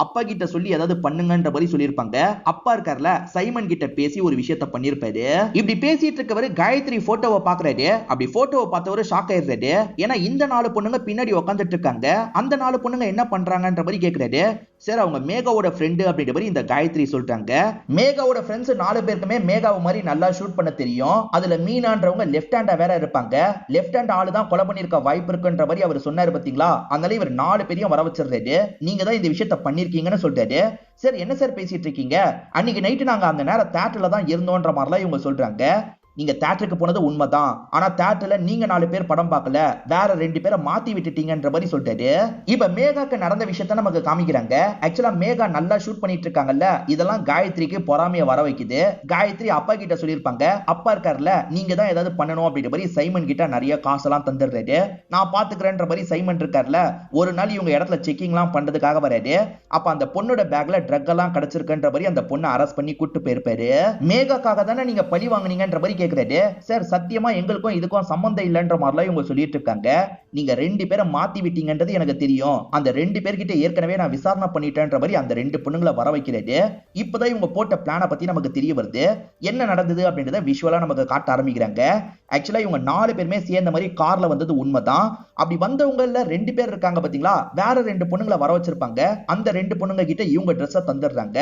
அப்பா கிட்ட சொல்லி ஏதாவது பண்ணுங்கன்ற மாதிரி சொல்லியிருப்பாங்க. அப்பா இருக்கார்ல சைமன் கிட்ட பேசி ஒரு விஷயத்த பண்ணிருப்பாரு. இப்படி பேசிட்டு இருக்கவரு காயத்ரி போட்டோவை பாக்குறாரு. அப்படி போட்டோவை பார்த்தவரு ஷாக் ஆயிடுறாரு. ஏன்னா இந்த 4 பொண்ணுங்க பின்னாடி உட்காந்துட்டு இருக்காங்க. அந்த 4 பொண்ணுங்க என்ன பண்றாங்கன்ற மாதிரி கேக்குறாரு. சார் அவங்க மேகாவோட ஃப்ரெண்டு அப்படின்ற மாதிரி இந்த காயத்ரி சொல்லிட்டாங்க. மேகாவோட ஃப்ரெண்ட்ஸ் 4 பேருக்குமே மேகாவை மாதிரி நல்லா ஷூட் பண்ண தெரியும். அதுல மீனான்றவங்க லெஃப்ட் ஹேண்டா வேற இருப்பாங்க. லெஃப்ட் ஹேண்ட் ஆளு தான் கொலை பண்ணிருக்க வாய்ப்பு இருக்குன்ற மாதிரி அவர் சொன்னாரு பாத்தீங்களா. அதனால இவர் 4 பேரையும் வர வச்சிடுறாரு. நீங்க தான் இந்த விஷயத்த பண்ணிருக்கீங்கன்னு சொல்றாரு. சார் என்ன சார் பேசிட்டு இருக்கீங்க? அன்னைக்கு நைட்டு நாங்க அந்த நேரம் தியேட்டர்ல தான் இருந்தோன்ற மாதிரிலாம் இவங்க சொல்றாங்க. நீங்க தியேட்டருக்கு போனது உண்மைதான். ஆனா தியேட்டர்ல நீங்க 4 பேர் படம் பார்க்கல, வேற 2 பேரை மாத்தி விட்டுட்டீங்கன்ற மாதிரி சொல்லிட்டாரு. இப்ப மேகாக்கு நடந்த விஷயத்த நமக்கு காமிக்கிறாங்க. ஆக்சுவலா மேகா நல்லா ஷூட் பண்ணிட்டு இருக்காங்கல்ல, இதெல்லாம் காயத்ரிக்கு பொறாமைய வர வைக்குது. காயத்ரி அப்பா கிட்ட சொல்லியிருப்பாங்க, அப்பா இருக்காருல நீங்க தான் ஏதாவது பண்ணணும் அப்படின்ற மாதிரி சைமன் கிட்ட நிறைய காசெல்லாம் தந்துடுறாரு. நான் பாத்துக்கிறேன்ற மாதிரி சைமன் இருக்காருல, ஒரு நாள் இவங்க இடத்துல செக்கிங் எல்லாம் பண்றதுக்காக வராரு. அப்ப அந்த பொண்ணோட பேக்ல ட்ரக் எல்லாம் கிடைச்சிருக்குன்ற மாதிரி அந்த பொண்ணை அரெஸ்ட் பண்ணி கூட்டு போயிருப்பாரு. மேகாக்காக தானே நீங்க பழி வாங்குனீங்கன்ற மாதிரி கேக்குறாரு. சார் சத்தியமா எங்களுக்கும் இதுக்கும் சம்பந்தம் இல்லைன்ற மாதிரிலாம் இவங்க சொல்லிட்டு இருக்காங்க. நீங்க 2 பேரை மாத்தி விட்டீங்கன்றது எனக்கு தெரியும். அந்த 2 பேர்கிட்ட ஏற்கனவே நான் விசாரணை பண்ணிட்டேன்ற மாதிரி அந்த 2 பொண்ணுங்களை வர வைக்கிறாரு. இப்பதான் இவங்க போட்ட பிளானை பத்தி நமக்கு தெரிய வருது. என்ன நடந்தது அப்படின்றத விஷுவலா நமக்கு காட்ட ஆரம்பிக்கிறாங்க. ஆக்சுவலா இவங்க 4 பேருமே சேர்ந்த மாதிரி கார்ல வந்தது உண்மைதான். அப்படி வந்தவங்கல 2 பேர் இருக்காங்க பாத்தீங்களா, வேற 2 பொண்ணுங்களை வர வச்சிருப்பாங்க. அந்த 2 பொண்ணுங்க கிட்ட இவங்க ட்ரெஸ்ஸை தந்துடுறாங்க.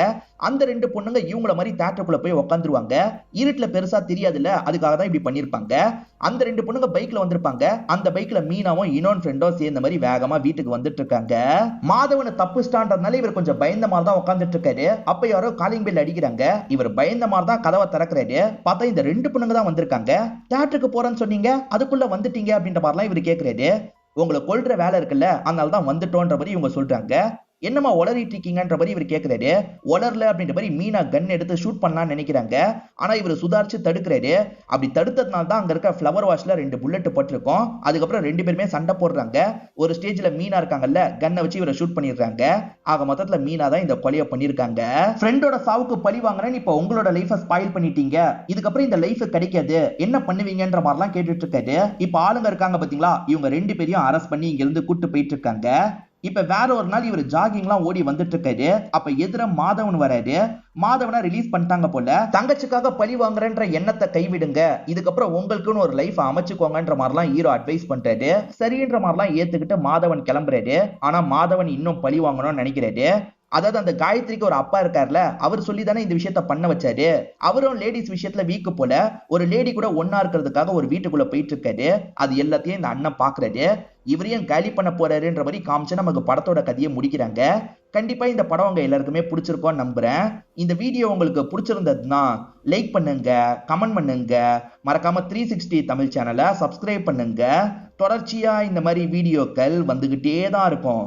அந்த 2 பொண்ணுங்க இவங்கள மாதிரி தியேட்டருக்குள்ள போய் உட்காந்துருவாங்க. இருட்டுல பெருசா தெரியாதுல்ல, அதுக்காக தான் இப்படி பண்ணிருப்பாங்க. அந்த 2 பொண்ணுங்க பைக்ல வந்திருப்பாங்க. அந்த பைக்ல மீனாவும் இன்னொரு ஃப்ரெண்டும் சேர்ந்த மாதிரி வேகமா வீட்டுக்கு வந்துட்டு இருக்காங்க. மாதவனை தப்புஸ்டான்றதுனால இவர் கொஞ்சம் பயந்த மாதிரி தான் உட்காந்துட்டு இருக்காரு. அப்ப யாரோ காலிங் பெல் அடிக்கிறாங்க. இவர் பயந்த மாதிரி தான் கதவை திறக்கிறாரு. பார்த்தா இந்த 2 பொண்ணுங்க தான் வந்திருக்காங்க. தியேட்டருக்கு போறேன்னு சொன்னீங்க, அதுக்குள்ள வந்துட்டீங்க அப்படின்ற மாதிரிலாம் இவர் கேட்கிறாரு. உங்களை கொல்ற வேலை இருக்குல்ல, அதனால தான் வந்துட்டோன்ற மாதிரி இவங்க சொல்றாங்க. என்னமா உளறிட்டு இருக்கீங்கன்ற மாதிரி இவர் கேட்கிறாரு. உளரல அப்படின்ற மாதிரி மீனா கன் எடுத்து ஷூட் பண்ணலாம்னு நினைக்கிறாங்க. ஆனா இவர் சுதாரிச்சு தடுக்கிறாரு. அப்படி தடுத்ததுனால தான் அங்க இருக்க ஃபிளவர் வாஷ்ல 2 புல்லட் பட்டிருக்கும். அதுக்கப்புறம் 2 பேருமே சண்டை போடுறாங்க. ஒரு ஸ்டேஜ்ல மீனா இருக்காங்கல்ல, கன்னை வச்சு இவரை ஷூட் பண்ணிடுறாங்க. ஆக மொத்தத்துல மீனா தான் இந்த கொலையை பண்ணிருக்காங்க. ஃப்ரெண்டோட சாவுக்கு பழி வாங்குறேன்னு இப்ப உங்களோட லைஃபை ஸ்பாயில் பண்ணிட்டீங்க. இதுக்கப்புறம் இந்த லைஃப் கிடைக்காது, என்ன பண்ணுவீங்கன்ற மாதிரிலாம் கேட்டுட்டு இருக்காரு. இப்ப ஆளுங்க இருக்காங்க பாத்தீங்களா, இவங்க 2 பேரையும் அரெஸ்ட் பண்ணி இங்க இருந்து கூட்டு போயிட்டு இருக்காங்க. இப்ப வேற ஒரு நாள் இவர் ஜாகிங்லாம் ஓடி வந்துட்டு இருக்காரு. அப்ப எதிர மாதவன் வராரு. மாதவனை ரிலீஸ் பண்ணிட்டாங்க போல. தங்கச்சிக்காக பழி வாங்குறன்ற எண்ணத்தை கைவிடுங்க, இதுக்கப்புறம் உங்களுக்குன்னு ஒரு லைஃப் அமைச்சுக்கோங்கன்ற மாதிரிலாம் ஹீரோ அட்வைஸ் பண்றாரு. சரின்ற மாதிரிலாம் ஏத்துக்கிட்டு மாதவன் கிளம்புறாரு. ஆனா மாதவன் இன்னும் பழி வாங்கணும்னு நினைக்கிறாரு. அதாவது அந்த காயத்ரிக்கு ஒரு அப்பா இருக்காருல, அவர் சொல்லி தானே இந்த விஷயத்த பண்ண வச்சாரு. அவரும் லேடிஸ் விஷயத்துல வீக்கு போல, ஒரு லேடி கூட ஒன்னா இருக்கிறதுக்காக ஒரு வீட்டுக்குள்ள போயிட்டு இருக்காரு. அது எல்லாத்தையும் இந்த அண்ணன் பாக்குறாரு. இவரையும் காலி பண்ண போறாருன்ற மாதிரி காமிச்சு நமக்கு படத்தோட கதையை முடிக்கிறாங்க. கண்டிப்பா இந்த படம் உங்க எல்லாருக்குமே பிடிச்சிருக்கோம்னு நம்புறேன். இந்த வீடியோ உங்களுக்கு பிடிச்சிருந்ததுன்னா லைக் பண்ணுங்க, கமெண்ட் பண்ணுங்க, மறக்காம 360 தமிழ் சேனலை சப்ஸ்கிரைப் பண்ணுங்க. தொடர்ச்சியா இந்த மாதிரி வீடியோக்கள் வந்துகிட்டே தான் இருக்கும்.